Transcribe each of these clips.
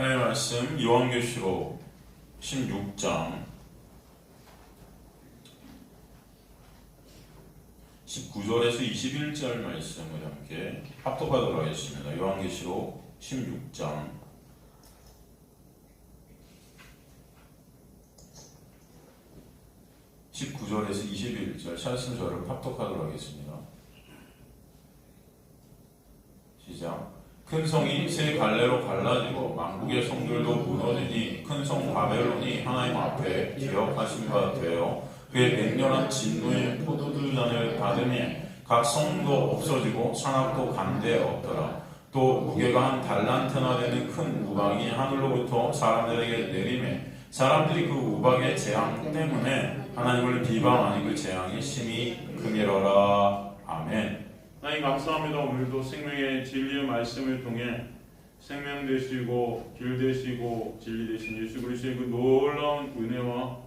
하나님의 말씀 요한계시록 16장 19절에서 21절 말씀을 함께 합독하도록 하겠습니다. 요한계시록 16장 19절에서 21절 찾으신 저를 합독하도록 하겠습니다. 시작. 큰 성이 세 갈래로 갈라지고 만국의 성들도 무너지니 큰 성 바벨론이 하나님 앞에 기억하신 바 되어 그의 맹렬한 진노의 포도주잔을 받으니 각 성도 없어지고 산악도 간데 없더라. 또 무게가 한 달란트나 되는 큰 우박이 하늘로부터 사람들에게 내리매 사람들이 그 우박의 재앙 때문에 하나님을 비방하니 그 재앙이 심히 크니라. 아멘. 하나님 감사합니다. 오늘도 생명의 진리의 말씀을 통해 생명 되시고 길 되시고 진리 되신 예수 그리스도의 그 놀라운 은혜와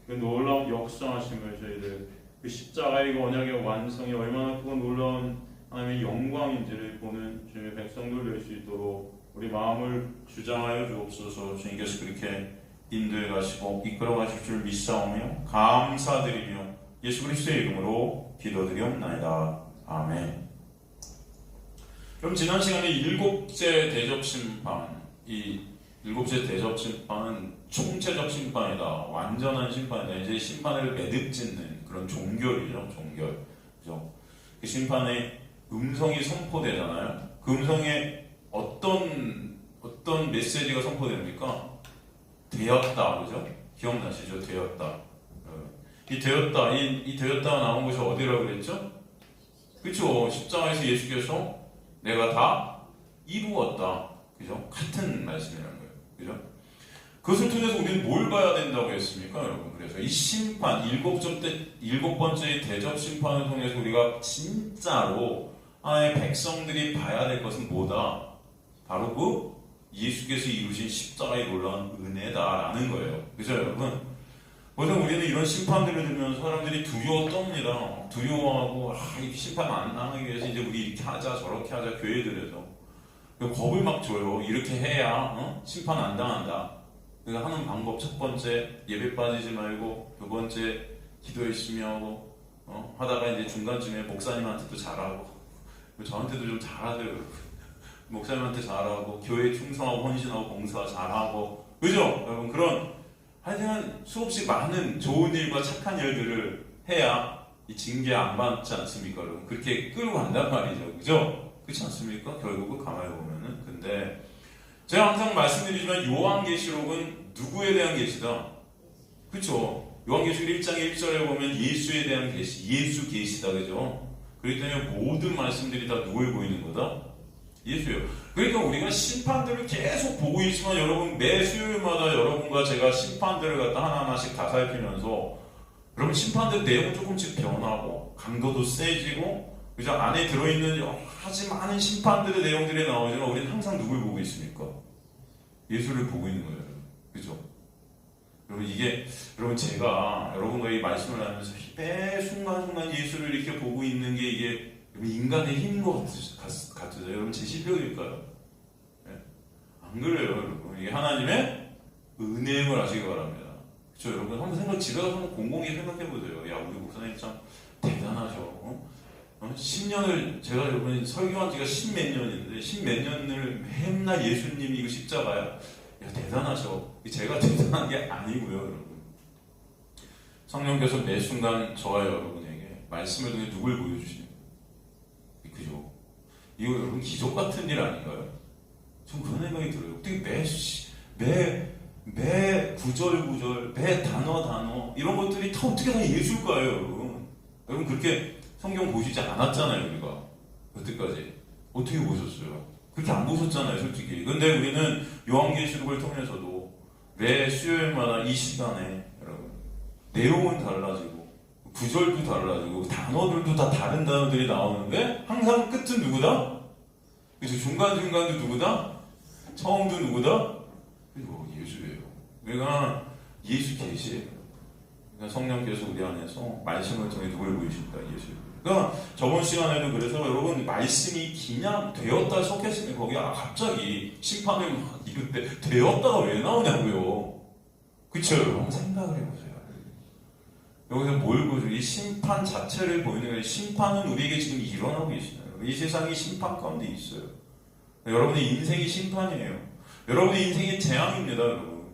그 놀라운 역사하심을 저희들 그 십자가의 그 언약의 완성이 얼마나 크고 놀라운 하나님의 영광인지를 보는 주님의 백성들 될 수 있도록 우리 마음을 주장하여 주옵소서. 주님께서 그렇게 인도해 가시고 이끌어 가실 줄 믿사오며 감사드리며 예수 그리스도의 이름으로 기도드리옵나이다. 아멘. 그럼 지난 시간에 일곱째 대접 심판, 이 일곱째 대접 심판은 총체적 심판이다, 완전한 심판이다. 이제 심판을 매듭짓는 그런 종결이죠, 종결. 그죠? 그 심판의 음성이 선포되잖아요. 그 음성에 어떤 메시지가 선포됩니까? 되었다, 그죠? 기억나시죠? 되었다. 이 되었다, 이 되었다가 나온 곳이 어디라고 그랬죠? 그렇죠? 십자가에서 예수께서 내가 다 이루었다. 그죠? 같은 말씀이라는 거예요. 그죠? 그것을 통해서 우리는 뭘 봐야 된다고 했습니까, 여러분? 그래서 이 심판, 일곱 번째 대접 심판을 통해서 우리가 진짜로 하나님의 백성들이 봐야 될 것은 뭐다? 바로 그 예수께서 이루신 십자가의 놀라운 은혜다라는 거예요. 그죠, 여러분? 보통 우리는 이런 심판들을 들으면서 사람들이 두려워 떱니다. 두려워하고, 이 심판 안 당하기 위해서 이제 우리 이렇게 하자, 저렇게 하자, 교회들에서. 겁을 막 줘요. 이렇게 해야, 심판 안 당한다. 그러니까 하는 방법, 첫 번째, 예배 빠지지 말고, 두 번째, 기도 열심히 하고, 하다가 이제 중간쯤에 목사님한테도 잘하고, 저한테도 좀 잘하세요, 여러분. 목사님한테 잘하고, 교회에 충성하고, 헌신하고, 봉사 잘하고, 그죠? 여러분, 그런, 하여튼 수없이 많은 좋은 일과 착한 일들을 해야 이 징계 안 받지 않습니까, 여러분? 그렇게 끌고 간단 말이죠. 그죠? 그렇지 않습니까? 결국은 가만히 보면은. 근데 제가 항상 말씀드리지만 요한계시록은 누구에 대한 계시다? 그렇죠? 요한계시록 1장 1절에 보면 예수에 대한 계시, 예수 계시다. 그죠? 그렇기 때문에 모든 말씀들이 다 누구에 보이는 거다? 예수예요. 그러니까 우리가 심판들을 계속 보고 있지만 여러분 매 수요일마다 여러분과 제가 심판들을 갖다 하나하나씩 다 살피면서 여러분 심판들 내용은 조금씩 변하고 강도도 세지고 그죠? 안에 들어있는 여러 가지 많은 심판들의 내용들이 나오지만 우리는 항상 누굴 보고 있습니까? 예수를 보고 있는 거예요. 그죠? 여러분 이게 여러분 제가 여러분과 이 말씀을 하면서 매 순간순간 예수를 이렇게 보고 있는 게 이게 인간의 힘인 것 같으세요? 여러분 제 실력일까요? 네? 안 그래요, 여러분. 이게 하나님의 은혜임을 아시기 바랍니다. 그렇죠, 여러분? 한번 집에 가서 한번 곰곰이 생각해보세요. 야, 우리 목사님 참 대단하셔. 10년을 제가 여러분 설교한 지가 10몇 년인데 10몇 년을 맨날 예수님이 이거 십자가야. 야, 대단하셔. 제가 대단한 게 아니고요, 여러분. 성령께서 매 순간 저와 여러분에게 말씀을 통해 누굴 보여주시는 그죠? 이거 여러분 기적 같은 일 아닌가요? 전 그런 생각이 들어요. 어떻게 매 구절 매 단어 이런 것들이 다 어떻게 다 예술까요, 여러분? 여러분 그렇게 성경 보시지 않았잖아요, 우리가 여태까지. 어떻게 보셨어요? 그렇게 안 보셨잖아요, 솔직히. 근데 우리는 요한계시록을 통해서도 매 수요일마다 이 시간에 여러분 내용은 달라지고 구절도 달라지고 단어들도 다 다른 단어들이 나오는데 항상 끝은 누구다? 그래서 중간중간도 누구다? 처음도 누구다? 그리고 예수예요. 그러니까 예수 계시예요. 그러니까 성령께서 우리 안에서 말씀을 통해 누굴 보이신다? 예수. 그러니까 저번 시간에도 그래서 여러분 말씀이 그냥 되었다 섞였으면 거기 갑자기 심판을 막 이루시는데 되었다가 왜 나오냐고요. 그쵸 여러분? 생각을 해보세요. 여기서 뭘 보죠? 이 심판 자체를 보이는 거예요. 심판은 우리에게 지금 일어나고 있어요. 이 세상이 심판 가운데 있어요. 여러분의 인생이 심판이에요. 여러분의 인생이 재앙입니다, 여러분.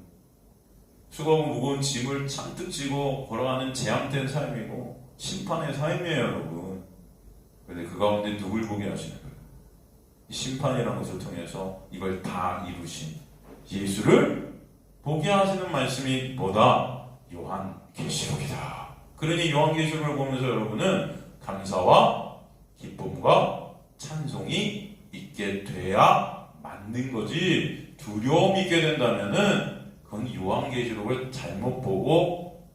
수고하고 무거운 짐을 잔뜩 지고 걸어가는 재앙된 삶이고 심판의 삶이에요, 여러분. 그런데 그 가운데 누굴 보게 하시는 거예요? 이 심판이라는 것을 통해서 이걸 다 이루신 예수를 보게 하시는 말씀이 뭐다? 요한계시록이다. 그러니 요한계시록을 보면서 여러분은 감사와 기쁨과 찬송이 있게 돼야 맞는 거지, 두려움이 있게 된다면은 그건 요한계시록을 잘못 보고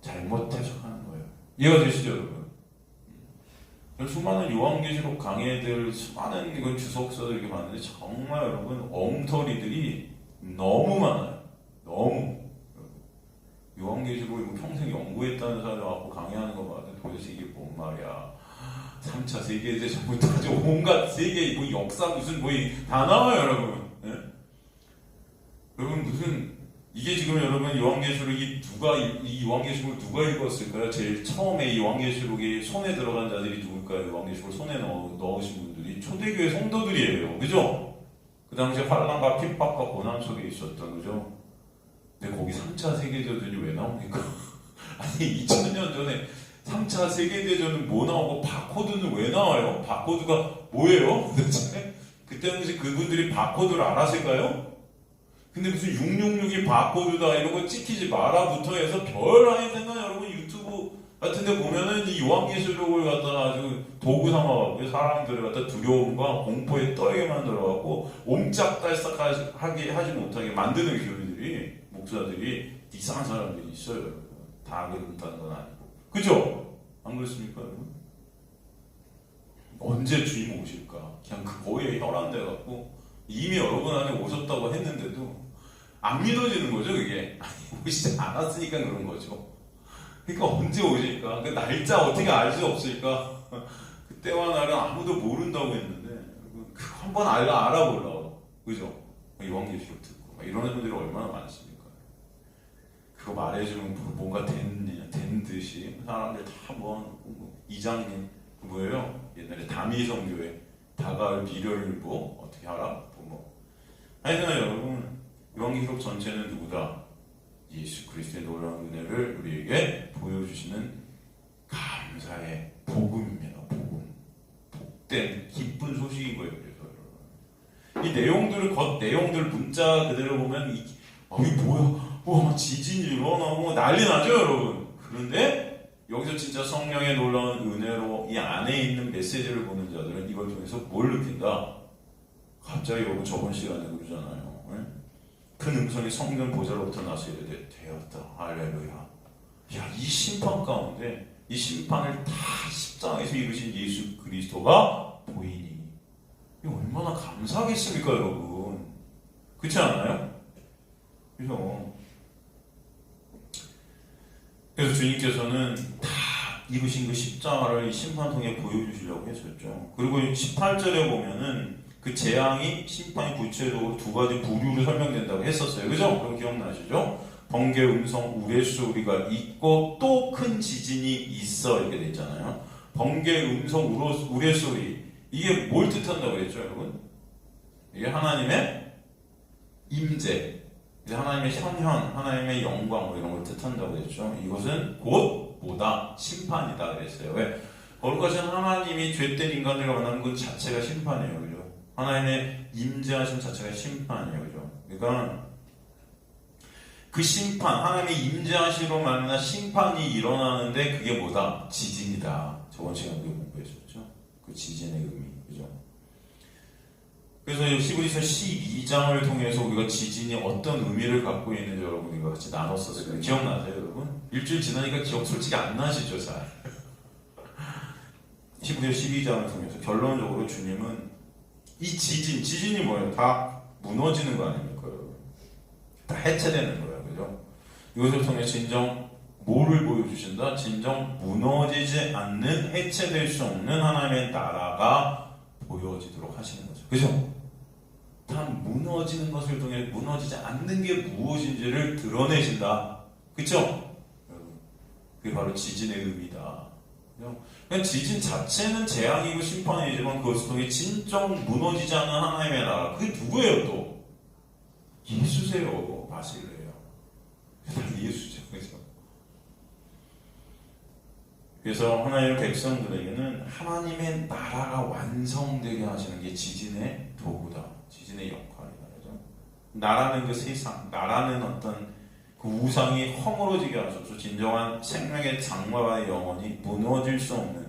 잘못 해석하는 거예요. 이해가 되시죠 여러분? 수많은 요한계시록 강해들, 수많은 이건 주석서들 이렇게 많은데 정말 여러분 엉터리들이 너무 많아요. 너무. 요한계시록을 평생 연구했다는 사람이 와서 강의하는 거 봐도 도대체 이게 뭔 말이야. 3차 세계대전부터 아주 온갖 세계 뭐 역사 무슨 뭐 다 나와요 여러분. 네? 여러분 무슨 이게 지금 여러분 요한계시록이 이 요한계시록을 누가 읽었을까요? 제일 처음에 이 요한계시록이 손에 들어간 자들이 누굴까요? 요한계시록을 손에 넣으신 분들이 초대교회 성도들이에요. 그죠? 그 당시에 환난과 핍박과 고난 속에 있었던 그죠? 근데 거기 3차 세계대전이 왜 나옵니까? 아니 2000년 전에 3차 세계대전은 뭐 나오고 바코드는 왜 나와요? 바코드가 뭐예요? 도대체? 그때 당시 그분들이 바코드를 알았을까요? 근데 무슨 666이 바코드다 이런 거 찍히지 마라부터 해서 별 아닌 생각 여러분 유튜브 같은데 보면은 이 요한계시록을 갖다가 아주 도구 삼아갖고 사람들을 갖다 두려움과 공포에 떨게 만들어갖고 옴짝달싹하게 하지 못하게 만드는 교리들이 목사들이 이상한 사람들이 있어요. 다 그런다는 건 아니고. 그죠? 안 그렇습니까 여러분? 언제 주님 오실까? 그냥 그거에 혈안돼갖고 이미 여러분 안에 오셨다고 했는데도 안 믿어지는 거죠 그게. 오시지 않았으니까 그런 거죠. 그러니까 언제 오실까? 그 날짜 어떻게 알 수 없으니까 그때와 날은 아무도 모른다고 했는데 그거 한번 알아보려고. 그죠? 요한계시록 듣고 이런 분들이 얼마나 많습니까? 그거 말해주면 뭔가 된 듯이 사람들 다 뭐 이장님 뭐예요? 옛날에 다미성교회 다가을 비련일보 어떻게 알아? 뭐 하여튼 여러분 요한계시록 전체는 누구다? 예수 그리스도의 놀라운 은혜를 우리에게 보여주시는 감사의 복음입니다. 복음. 복된 기쁜 소식인 거예요. 그래서 여러분 이 내용들을 내용들 문자 그대로 보면 이게 뭐야? 와 지진이 일어나고 난리 나죠 여러분. 그런데 여기서 진짜 성령의 놀라운 은혜로 이 안에 있는 메시지를 보는 자들은 이걸 통해서 뭘 느낀다? 갑자기 여러분 저번 시간에 그러잖아요. 큰 음성이 성령 보좌로부터 나서 이르되 되었다. 할렐루야. 야, 이 심판 가운데 이 심판을 다 십자가에서 이루신 예수 그리스도가 보이니 이 얼마나 감사하겠습니까 여러분. 그렇지 않아요? 그래서 주님께서는 다 이루신 그 십자가를 이 심판통에 보여주시려고 했었죠. 그리고 18절에 보면은 그 재앙이 심판이 구체적으로 두 가지 부류로 설명된다고 했었어요. 그죠? 그럼 기억나시죠? 번개, 음성, 우레소리가 있고 또 큰 지진이 있어 이렇게 돼 있잖아요. 번개, 음성, 우레소리 이게 뭘 뜻한다고 그랬죠, 여러분? 이게 하나님의 임재, 하나님의 현현, 하나님의 영광 뭐 이런 걸 뜻한다고 했죠. 이것은 곧 뭐다? 심판이다 그랬어요. 왜? 거룩하신 하나님이 죄된 인간들과 만나는 것 자체가 심판이에요. 그죠? 하나님의 임재하심 자체가 심판이에요. 그죠? 그러니까 그 심판, 하나님의 임재하심으로 말미암아 심판이 일어나는데 그게 뭐다? 지진이다. 저번 시간에 공부했었죠. 그 지진의 의미. 그죠? 그래서 히브리서 12장을 통해서 우리가 지진이 어떤 의미를 갖고 있는지 여러분 이거 같이 나눴었어요. 기억나세요, 여러분? 일주일 지나니까 기억 솔직히 안 나시죠, 잘? 히브리서 12장을 통해서 결론적으로 주님은 이 지진이 뭐예요? 다 무너지는 거 아닙니까? 다 해체되는 거예요. 그죠? 이것을 통해 진정 뭐를 보여주신다? 진정 무너지지 않는 해체될 수 없는 하나님의 나라가 보여지도록 하시는 거죠. 그죠? 단 무너지는 것을 통해 무너지지 않는 게 무엇인지를 드러내신다. 그쵸? 여러분, 그게 바로 지진의 의미다. 그냥 지진 자체는 재앙이고 심판이지만 그것을 통해 진정 무너지지 않는 하나님의 나라. 그게 누구예요 또? 예수세요. 바실레요. 다 예수죠. 그죠? 그래서 하나님의 백성들에게는 하나님의 나라가 완성되게 하시는 게 지진의 도구다. 지진의 역할이다. 그죠? 나라는 그 세상, 나라는 어떤 그 우상이 허물어지게 하셔서 진정한 생명의 장막 안에 영원히 무너질 수 없는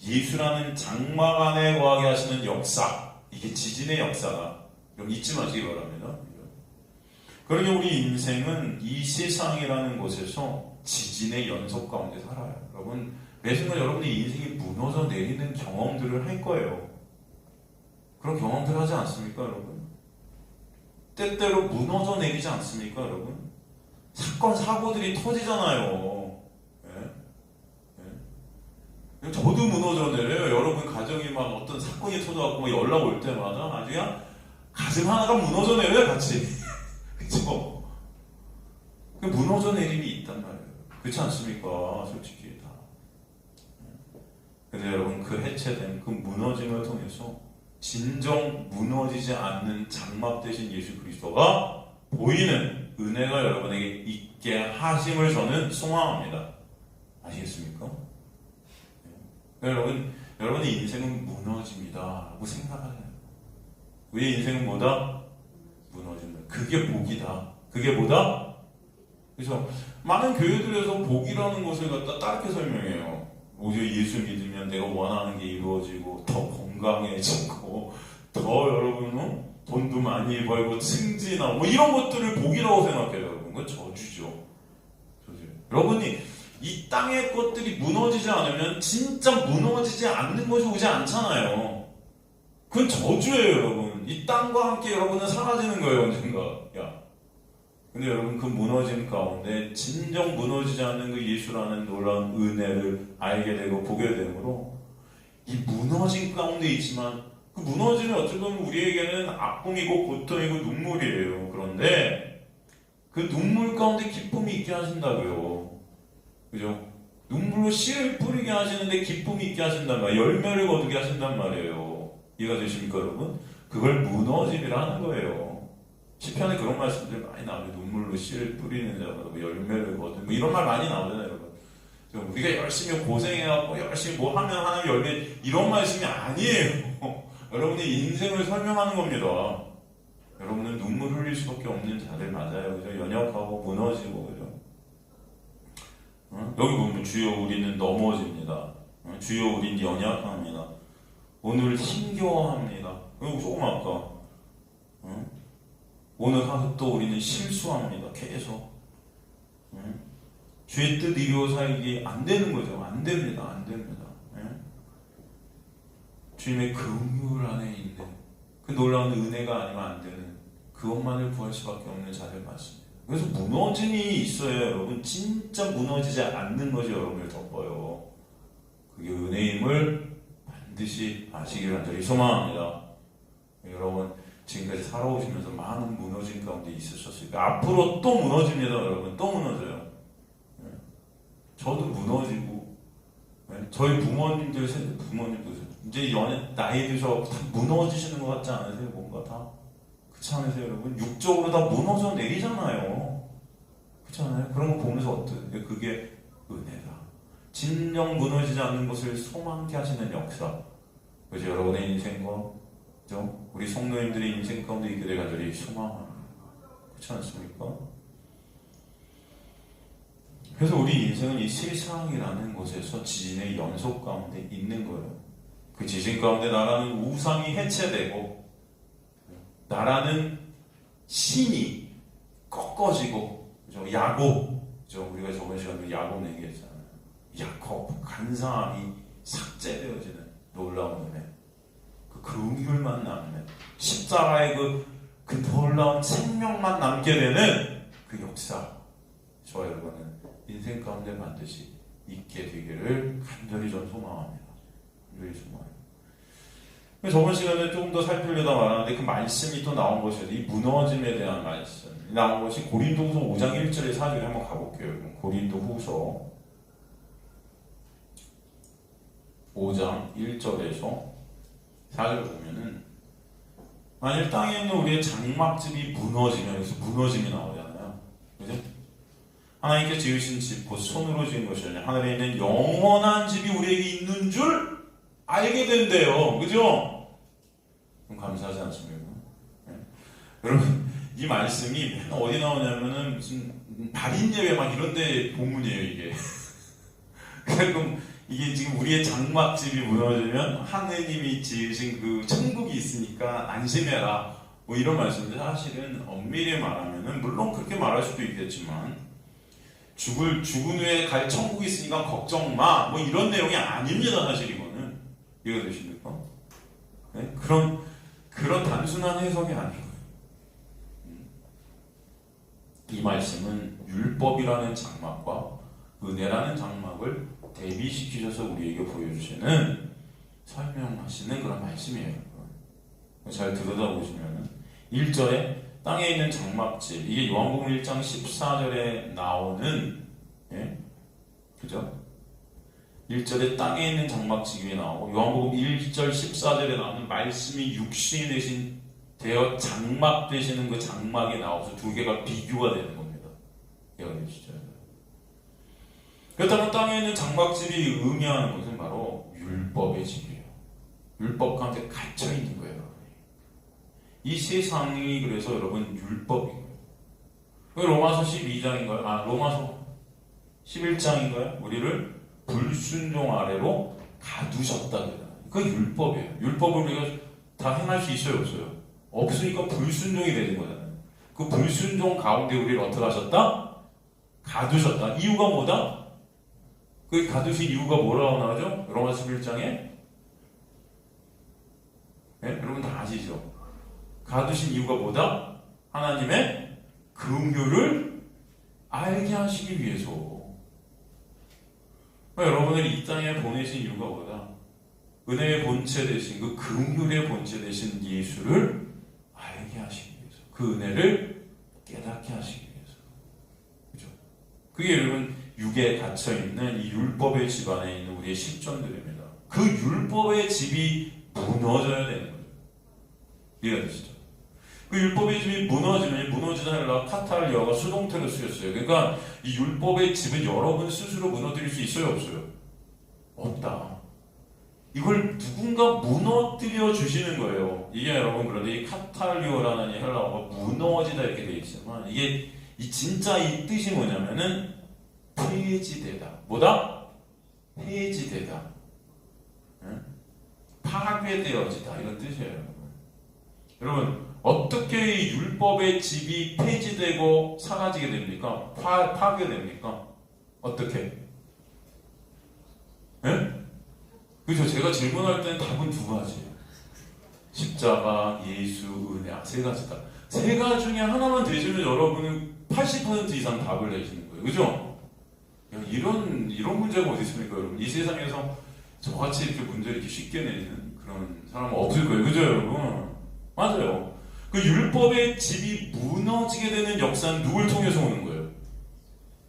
예수라는 장막 안에 거하게 하시는 역사, 이게 지진의 역사다. 그럼 잊지 마시기 바랍니다. 그러니 우리 인생은 이 세상이라는 곳에서 지진의 연속 가운데 살아요. 여러분, 매 순간 여러분의 인생이 무너져 내리는 경험들을 할 거예요. 그런 경험들 하지 않습니까, 여러분? 때때로 무너져 내리지 않습니까, 여러분? 사건, 사고들이 터지잖아요. 예? 예? 저도 무너져 내려요. 여러분 가정이 막 어떤 사건이 터져갖고 막 연락 올 때마다 아주 그냥 가슴 하나가 무너져 내려요, 같이. 그쵸? 무너져 내림이 있단 말이에요. 그렇지 않습니까? 솔직히 다. 근데 여러분, 그 해체된 그 무너짐을 통해서 진정 무너지지 않는 장막 되신 예수 그리스도가 보이는 은혜가 여러분에게 있게 하심을 저는 소망합니다. 아시겠습니까? 여러분의 인생은 무너집니다 라고 생각하세요. 우리의 인생은 뭐다? 무너진다. 그게 복이다. 그게 뭐다? 그래서 많은 교회들에서 복이라는 것을 갖다 다르게 설명해요. 오히려 예수 믿으면 내가 원하는 게 이루어지고 더 건강해지고 더 여러분은 돈도 많이 벌고 승진하고 뭐 이런 것들을 복이라고 생각해요. 여러분, 그건 저주죠. 여러분이 이 땅의 것들이 무너지지 않으면 진짜 무너지지 않는 것이 오지 않잖아요. 그건 저주예요. 여러분, 이 땅과 함께 여러분은 사라지는 거예요, 언젠가. 근데 여러분, 그 무너짐 가운데 진정 무너지지 않는 그 예수라는 놀라운 은혜를 알게 되고 보게 되므로 이 무너짐 가운데 있지만 그 무너짐이 어쩌면 우리에게는 아픔이고 고통이고 눈물이에요. 그런데 그 눈물 가운데 기쁨이 있게 하신다고요. 그죠? 눈물로 씨를 뿌리게 하시는데 기쁨이 있게 하신단 말이에요. 열매를 거두게 하신단 말이에요. 이해가 되십니까, 여러분? 그걸 무너짐이라 하는 거예요. 시편에 그런 말씀들 많이 나오죠. 눈물로 씨를 뿌리는 자가 뭐 열매를 거두는 뭐 이런 말 많이 나오잖아요, 여러분. 우리가 열심히 고생해갖고 열심히 뭐 하면 하나님 열매, 이런 말씀이 아니에요. 여러분의 인생을 설명하는 겁니다. 여러분은 눈물 흘릴 수밖에 없는 자들 맞아요. 그죠? 연약하고 무너지고, 그죠? 여기 보면 주여 우리는 넘어집니다. 주여 우린 연약합니다. 오늘 힘겨워합니다. 그리고 조금 아까 오늘 하루 또 우리는 실수합니다. 계속 주의 뜻 이루어 살기 안 되는 거죠. 안 됩니다. 안 됩니다. 주님의 긍휼 안에 있는 그 놀라운 은혜가 아니면 안 되는 그것만을 구할 수밖에 없는 자들 맞습니다. 그래서 무너짐이 있어야 여러분 진짜 무너지지 않는 것이 여러분을 덮어요. 그게 은혜임을 반드시 아시길 간절히 소망합니다. 여러분, 지금까지 살아오시면서 많은 무너짐 가운데 있으셨으니까 앞으로 또 무너집니다. 여러분, 또 무너져요. 저도 무너지고, 저희 부모님도 이제 나이 드셔서 다 무너지시는 것 같지 않으세요? 뭔가 다 그렇지 않으세요, 여러분? 육적으로 다 무너져 내리잖아요. 그렇지 않아요? 그런 거 보면서 어때요? 그게 은혜다. 진정 무너지지 않는 것을 소망케 하시는 역사. 그래서 여러분의 인생과 우리 성도님들의 인생 가운데 있게 될 간절히 소망합니다. 그렇지 않습니까? 그래서 우리 인생은 이 세상이라는 곳에서 지진의 연속 가운데 있는 거예요. 그 지진 가운데 나라는 우상이 해체되고 나라는 신이 꺾어지고, 그죠? 야곱, 그죠? 우리가 저번 시간에 야곱 얘기했잖아요. 야곱, 간사함이 삭제되어지는 놀라운 은혜. 그 긍휼만 남는 십자가의 그 놀라운 생명만 남게 되는 그 역사. 저와 여러분은 인생 가운데 반드시 있게 되기를 간절히 전 소망합니다. 간절히 소망합니다. 저번 시간에 조금 더 살피려다 말았는데 그 말씀이 또 나온 것이어서 이 무너짐에 대한 말씀 나온 것이 고린도후서 5장 1절에 4절에 한번 가볼게요. 고린도후서 5장 1절에서 4절 보면은 만일 땅에 있는 우리의 장막집이 무너지면 여기서 무너짐이 나오잖아요. 그죠? 하나님께 지으신 집, 곧 손으로 지은 것이 아니라 하늘에 있는 영원한 집이 우리에게 있는 줄 알게 된대요. 그죠? 그럼 감사하지 않습니까? 네. 여러분, 이 말씀이 어디 나오냐면은 무슨 발인 예배 막 이런 데 본문이에요, 이게. 그럼 이게 지금 우리의 장막집이 무너지면 하느님이 지으신 그 천국이 있으니까 안심해라. 뭐 이런 말씀인데 사실은 엄밀히 말하면은 물론 그렇게 말할 수도 있겠지만 죽은 후에 갈 천국이 있으니까 걱정 마. 뭐 이런 내용이 아닙니다, 사실 이거는. 이해가 되십니까? 네? 그런 단순한 해석이 아니고요. 이 말씀은 율법이라는 장막과 은혜라는 장막을 대비시키셔서 우리에게 보여주시는 설명하시는 그런 말씀이에요. 잘 들여다보시면 1절에 땅에 있는 장막집, 이게 요한복음 1장 14절에 나오는, 예? 그죠? 1절에 땅에 있는 장막집이 나오고 요한복음 1절 14절에 나오는 말씀이 육신이 되어 장막 되시는 그 장막이 나와서 두 개가 비교가 되는 겁니다. 이해가 되시죠? 그렇다면 땅에 있는 장막집이 의미하는 것은 바로 율법의 집이에요. 율법 가운데 갇혀 있는 거예요. 이 세상이 그래서 여러분 율법이고요. 로마서 12장인가요? 로마서 11장인가요? 우리를 불순종 아래로 가두셨다. 그 율법이에요. 율법을 우리가 다 행할 수 있어요, 없어요? 없으니까 불순종이 되는 거잖아요. 그 불순종 가운데 우리를 어떻게 하셨다? 가두셨다. 이유가 뭐다? 그 가두신 이유가 뭐라고 나오죠? 로마서 11장에? 네? 여러분 다 아시죠? 가두신 이유가 뭐다? 하나님의 긍휼을 알게 하시기 위해서. 여러분을 이 땅에 보내신 이유가 뭐다? 은혜의 본체 되신 그 긍휼의 본체 되신 예수를 알게 하시기 위해서. 그 은혜를 깨닫게 하시기 위해서. 그죠? 그게 여러분 육에 갇혀있는 이 율법의 집 안에 있는 우리의 실존들입니다. 그 율법의 집이 무너져야 되는 거죠. 이해가 되시죠? 그 율법의 집이 무너지면 무너지는 헬라 카탈리아가 수동태로 쓰였어요. 그러니까 이 율법의 집은 여러분 스스로 무너뜨릴 수 있어요, 없어요? 없다. 이걸 누군가 무너뜨려 주시는 거예요. 이게 여러분 그런데 이 카탈리오라는 이 헬라어가 무너지다 이렇게 되어 있지만 이게 진짜 이 뜻이 뭐냐면은 폐지되다. 뭐다? 폐지되다. 응? 파괴되어지다 이런 뜻이에요. 여러분 어떻게 이 율법의 집이 폐지되고 사라지게 됩니까? 파괴됩니까? 어떻게? 예? 그죠? 제가 질문할 때는 답은 두 가지예요. 십자가, 예수, 은혜. 세 가지다. 세 가지 중에 하나만 되시면 여러분은 80% 이상 답을 내시는 거예요. 그죠? 이런 문제가 어디 있습니까, 여러분? 이 세상에서 저같이 이렇게 문제를 이렇게 쉽게 내는 그런 사람은 없을 거예요. 그죠, 여러분? 맞아요. 그 율법의 집이 무너지게 되는 역사는 누굴 통해서 오는 거예요?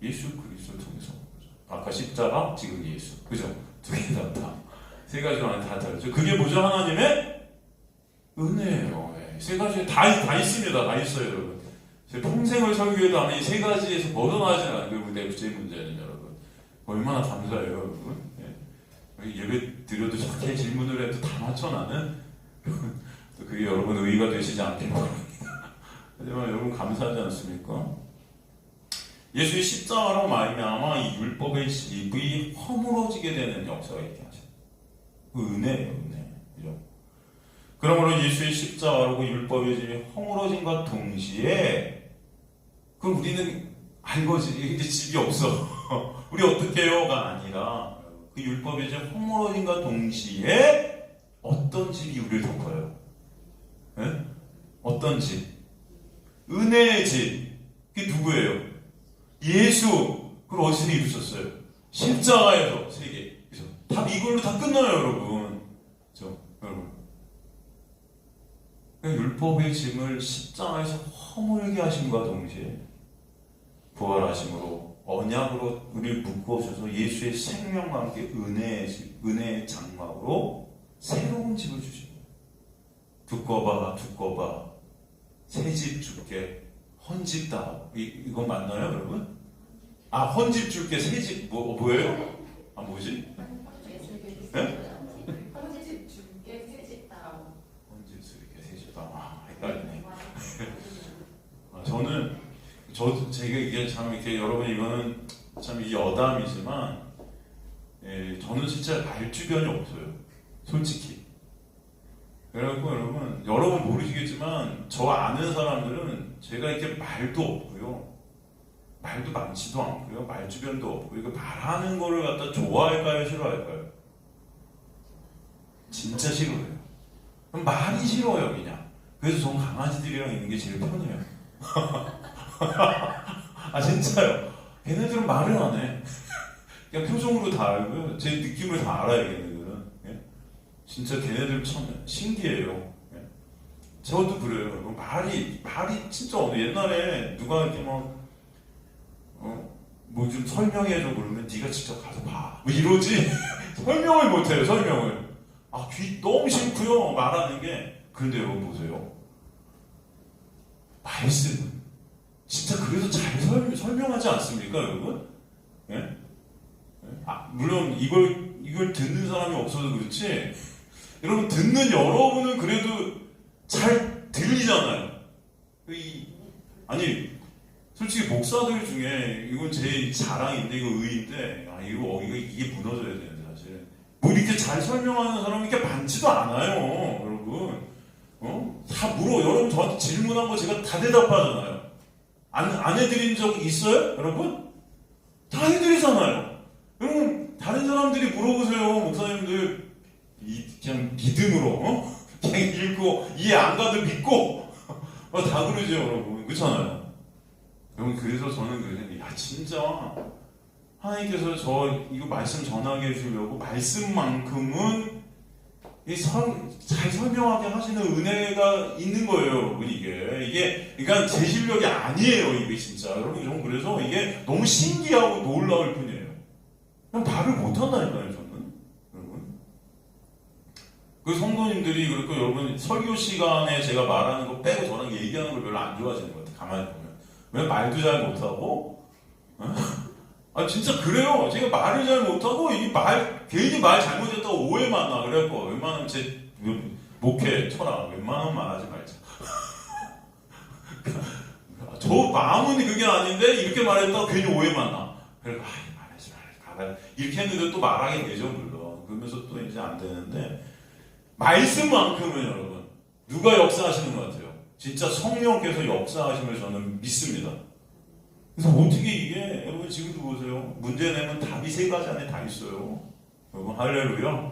예수 그리스도를 통해서 오는 거죠. 아까 십자가, 지금 예수. 그죠? 두 개 다. 세 가지 안에 다 다르죠. 그게 뭐죠? 하나님의 은혜예요. 네. 세 가지에 다 있습니다. 다 있어요, 여러분. 제 평생을 설교해도 아마 이 세 가지에서 벗어나지는 않고요. 우리 제 문제는 여러분. 얼마나 감사해요, 여러분. 네. 예배 드려도 저렇게 질문을 해도 다 맞춰나는 또 그게 여러분 의의가 되시지 않기를 바랍니다. 하지만 여러분 감사하지 않습니까? 예수의 십자가로 말미암아 이 율법의 집이 허물어지게 되는 역사가 있게 하죠. 그 은혜예요, 은혜. 그죠? 그러므로 예수의 십자가로 그 율법의 집이 허물어진과 동시에 그럼 우리는 알거지. 이제 집이 없어. 우리 어떻게 해요가 아니라 그 율법의 집 허물어진과 동시에 어떤 집이 우리를 덮어요? 네? 어떤 집? 은혜의 집. 그게 누구예요? 예수. 그걸 어디서 이루셨어요? 십자가에서 세 개. 그죠? 답 이걸로 다 끝나요, 여러분. 그죠? 여러분. 율법의 짐을 십자가에서 허물게 하심과 동시에 부활하심으로 언약으로 우리를 묶어주셔서 예수의 생명과 함께 은혜의 장막으로 새로운 집을 주십니다. 두꺼봐 새 집 줄게 헌집다. 이거 맞나요 여러분? 헌집 줄게 새집 뭐예요? 뭐지? 네? 헌집 줄게 새집다. 헌집 줄게 새집다. 헷갈리네. 제가 이게 참 이렇게 여러분 이거는 참 여담이지만 저는 진짜 말 주변이 없어요. 솔직히. 그래갖고 여러분 모르시겠지만 저 아는 사람들은 제가 이렇게 말도 없고요. 말도 많지도 않고요. 말 주변도 없고 이거 말하는 거를 갖다 좋아할까요? 싫어할까요? 진짜 싫어해요. 그럼 말이 싫어요 그냥. 그래서 전 강아지들이랑 있는 게 제일 편해요. 진짜요. 걔네들은 말을 안 해. 그냥 표정으로 다 알고요. 제 느낌을 다 알아요 걔네들은. 예? 진짜 걔네들 참 신기해요. 예? 저도 그래요. 말이 진짜 옛날에 누가 이렇게 뭐 좀 설명해줘 그러면 네가 직접 가서 봐. 뭐 이러지. 설명을 못해요. 설명을. 귀 너무 싫고요. 말하는 게. 그런데 여러분 보세요. 말씀은 진짜 그래도 잘 설명하지 않습니까, 여러분? 예? 물론 이걸 듣는 사람이 없어서 그렇지. 여러분 듣는 여러분은 그래도 잘 들리잖아요. 솔직히 목사들 중에 이건 제 자랑인데 이거 의인데 이게 무너져야 되는데 사실 뭐 이렇게 잘 설명하는 사람이 이렇게 많지도 않아요, 여러분. 다 여러분 저한테 질문한 거 제가 다 대답하잖아요. 안 해드린 적 있어요, 여러분? 다 해드리잖아요. 여러분 다른 사람들이 물어보세요, 목사님들 그냥 믿음으로 그냥 읽고 이해 안 가도 믿고 다 그러죠, 여러분. 그렇잖아요. 여러분 그래서 저는 진짜 하나님께서 이거 말씀 전하게 해주려고 말씀만큼은 잘 설명하게 하시는 은혜가 있는 거예요, 여러분. 이게 그러니까 제 실력이 아니에요, 이게 진짜. 여러분 좀 그래서 이게 너무 신기하고 놀라울 뿐이에요. 그냥 말을 못한다니까요, 저는. 여러분. 그 성도님들이 그렇고 여러분 설교 시간에 제가 말하는 거 빼고 저랑 얘기하는 걸 별로 안 좋아하시는 것 같아요. 가만히 보면. 왜 말도 잘 못하고? 진짜 그래요. 제가 말을 잘 못하고 괜히 말 잘못했다고 오해만 나. 그래갖고 웬만하면 제 목회 철학 웬만하면 말하지 말자. 저 마음은 그게 아닌데 이렇게 말했다고 괜히 오해만 나. 그래서 말하지 말자. 이렇게 했는데 또 말하게 되죠, 물론. 그러면서 또 이제 안 되는데 말씀만큼은 여러분 누가 역사하시는 것 같아요? 진짜 성령께서 역사하심을 저는 믿습니다. 그래서 어떻게 이게 여러분 지금도 보세요. 문제 내면 답이 3가지 안에 다 있어요. 여러분 할렐루야.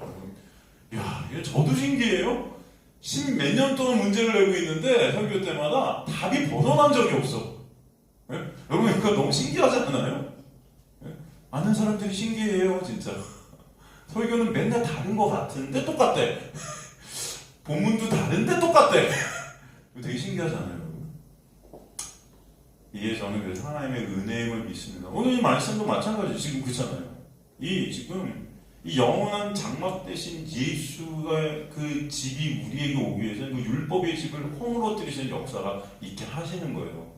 이게 저도 신기해요. 10몇 년 동안 문제를 내고 있는데 설교 때마다 답이 벗어난 적이 없어. 예? 여러분 이거 너무 신기하지 않아요? 예? 아는 사람들이 신기해요, 진짜. 설교는 맨날 다른 것 같은데 똑같대. 본문도 다른데 똑같대. 되게 신기하잖아요. 이게 저는 그래서 하나님의 은혜임을 믿습니다. 오늘 이 말씀도 마찬가지. 지금 그렇잖아요. 이 영원한 장막 대신 예수가 그 집이 우리에게 오기 위해서 그 율법의 집을 허물어뜨리시는 역사가 있게 하시는 거예요.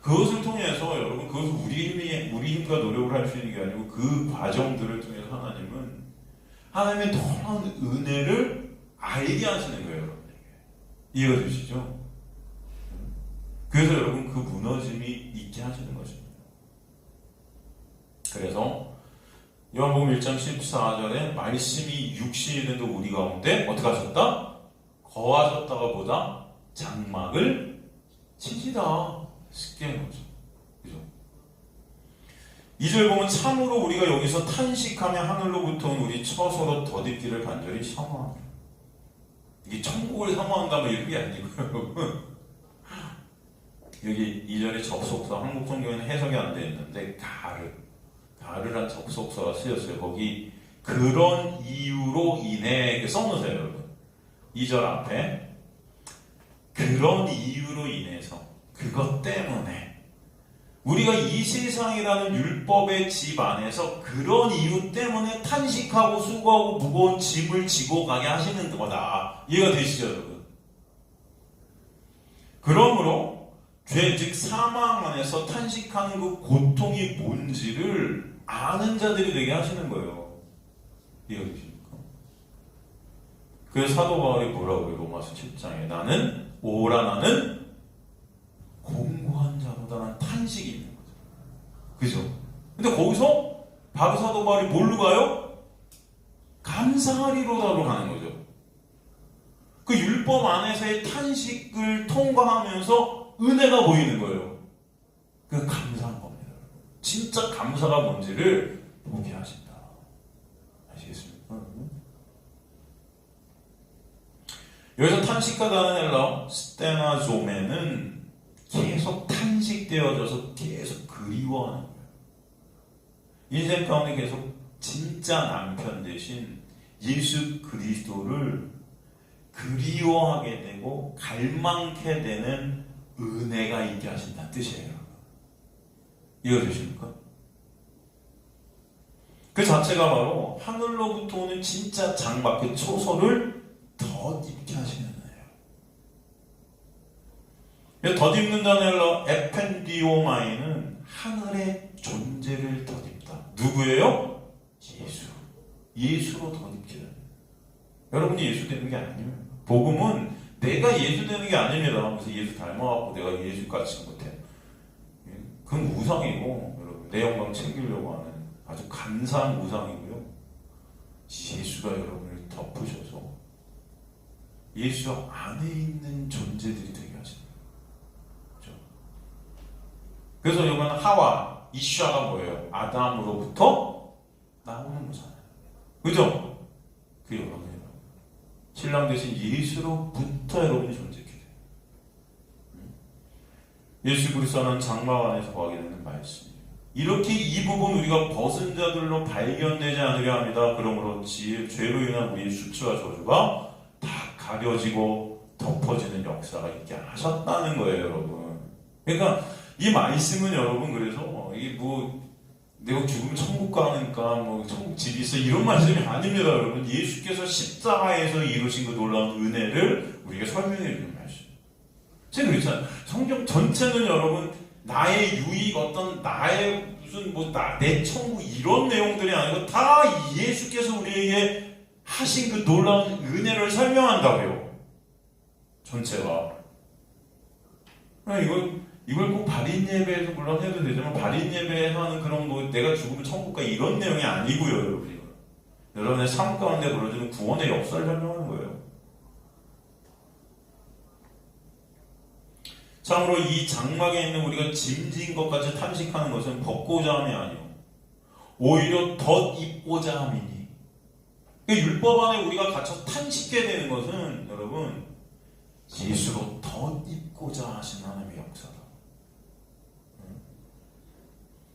그것을 통해서 여러분 그것을 우리 힘과 노력을 할 수 있는 게 아니고 그 과정들을 통해서 하나님의 놀라운 은혜를 알게 하시는 거예요, 여러분에게. 이해가 되시죠? 그래서 여러분 그 무너짐이 있게 하시는 것입니다. 그래서 요한복음 1장 14절에 말씀이 육신이 된 우리 가운데 어떻게 하셨다? 거하셨다가 보다 장막을 치시다. 쉽게 한 거죠. 그죠? 2절 보면 참으로 우리가 여기서 탄식하며 하늘로부터 온 우리 처소로 덧입기를 간절히 사모합니다. 이게 천국을 사모한다 뭐 이런 게 아니고요. 여기 2절에 접속사, 한국 성경에는 해석이 안 되어 있는데 가르란 접속사가 쓰였어요. 거기 그런 이유로 인해 써놓으세요, 여러분. 2절 앞에 그런 이유로 인해서 그것 때문에 우리가 이 세상이라는 율법의 집 안에서 그런 이유 때문에 탄식하고 수고하고 무거운 짐을 지고 가게 하시는 거다. 이해가 되시죠, 여러분? 그러므로 죄, 즉 사망 안에서 탄식하는 그 고통이 뭔지를 아는 자들이 되게 하시는 거예요. 이해가 되십니까? 그래서 사도 바울이 뭐라고 해요? 로마서 7장에 나는 공고한 자보다 난 탄식이 있는 거죠. 그죠? 근데 거기서 바로 사도 바울이 뭘로 가요? 감사하리로다로 가는 거죠. 그 율법 안에서의 탄식을 통과하면서 은혜가 보이는 거예요. 그 감사한 겁니다. 진짜 감사가 뭔지를 보게 하신다. 아시겠습니까? 여기서 탄식하다는 헬라어 스테나조메는 계속 탄식되어져서 계속 그리워하는 거예요. 인생 가운데 계속 진짜 남편 대신 예수 그리스도를 그리워하게 되고 갈망케 되는 은혜가 있게 하신다는 뜻이에요. 이해되십니까? 그 자체가 바로 하늘로부터 오는 진짜 장막, 그 초소를 덧입게 하시는 은혜예요. 덧입는다는 헬라어 에펜디오마이는 하늘의 존재를 덧입다. 누구예요? 예수로 덧입게 되는. 여러분이 예수 되는 게 아니에요. 복음은 내가 예수 되는 게 아닙니다. 그래서 예수 닮아갖고 내가 예수같이 못해. 그건 우상이고, 여러분 내 영광 챙기려고 하는 아주 간사한 우상이고요. 예수가 여러분을 덮으셔서 예수 안에 있는 존재들이 되게 하십니다. 그렇죠? 그래서 이건 하와, 이샤가 뭐예요? 아담으로부터 나오는 거잖아요. 그죠? 그 여러분이에요. 신랑 대신 예수로부터 여러분이 존재하게 돼요. 예수 그리스도는 장막 안에서 거하게 되는 말씀이에요. 이렇게 이 부분 우리가 벗은 자들로 발견되지 않으려 합니다. 그러므로 죄로 인한 우리의 수치와 저주가 다 가려지고 덮어지는 역사가 있게 하셨다는 거예요, 여러분. 그러니까 이 말씀은 여러분 그래서 이게 뭐 내가 죽으면 천국 가니까 뭐 천국 집이 있어 이런 말씀이 아닙니다, 여러분. 예수께서 십자가에서 이루신 그 놀라운 은혜를 우리가 설명해 주는 말씀. 제가 그랬잖아요. 성경 전체는 여러분 나의 유익, 어떤 나의 무슨 뭐 내 천국 이런 내용들이 아니고 다 예수께서 우리에게 하신 그 놀라운 은혜를 설명한다고요. 전체가. 이걸 꼭 발인 예배에서 물론 해도 되지만 발인 예배에서 하는 그런 뭐 내가 죽으면 천국 가 이런 내용이 아니고요, 여러분. 여러분의 삶 가운데 벌어지는 구원의 역사를 설명하는 거예요. 참으로 이 장막에 있는 우리가 짐진 것 같이 탄식하는 것은 벗고자 함이 아니요 오히려 덧입고자 함이니. 율법 안에 우리가 갇혀 탄식해 되는 것은 여러분 예수로 덧입고자 하신 하나님의 역사다.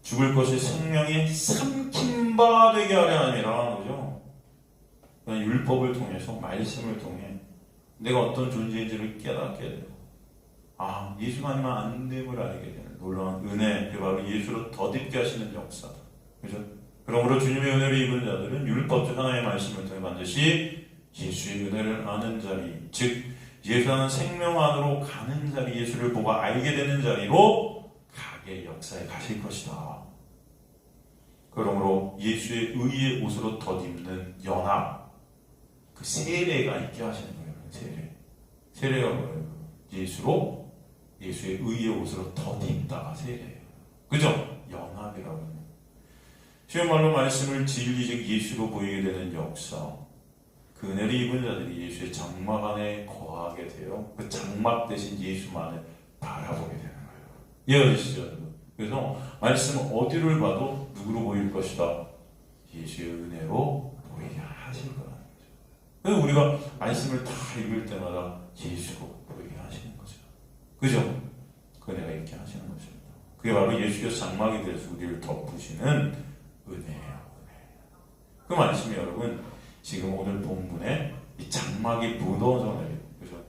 죽을 것이 생명에 삼킨 바 되게 하려 함이라, 그죠? 율법을 통해서 말씀을 통해 내가 어떤 존재인지를 깨닫게 되고 예수가 아니면 안 됨을 알게 되는 놀라운 은혜, 그 바로 예수로 덧입게 하시는 역사다. 그죠? 그러므로 주님의 은혜를 입은 자들은 율법 중 하나의 말씀을 통해 반드시 예수의 은혜를 아는 자리, 즉 예수라는 생명 안으로 가는 자리, 예수를 보고 알게 되는 자리로 가게 역사에 가실 것이다. 그러므로 예수의 의의 옷으로 덧입는 연합, 그 세례가 있게 하시는 거예요. 세례가 뭐예요? 예수의 의의 옷으로 덧입다가 세례예요. 그죠? 연합이라고 해요. 쉬운 말로 말씀을 진리, 즉 예수로 보이게 되는 역사, 그 은혜를 입은 자들이 예수의 장막 안에 거하게 돼요. 그 장막 대신 예수만을 바라보게 되는 거예요. 이해하시죠? 그래서 말씀은 어디를 봐도 누구로 보일 것이다? 예수의 은혜로 보이게 하실 거라는 거죠. 그래서 우리가 말씀을 다 읽을 때마다 예수로 보이게 하시는 거죠. 그죠? 그 은혜가 있게 하시는 것입니다. 그게 바로 예수께서 장막이 되어서 우리를 덮으시는 은혜예요. 그 말씀이 여러분 지금 오늘 본문에 이 장막이 무너져 내려, 그죠?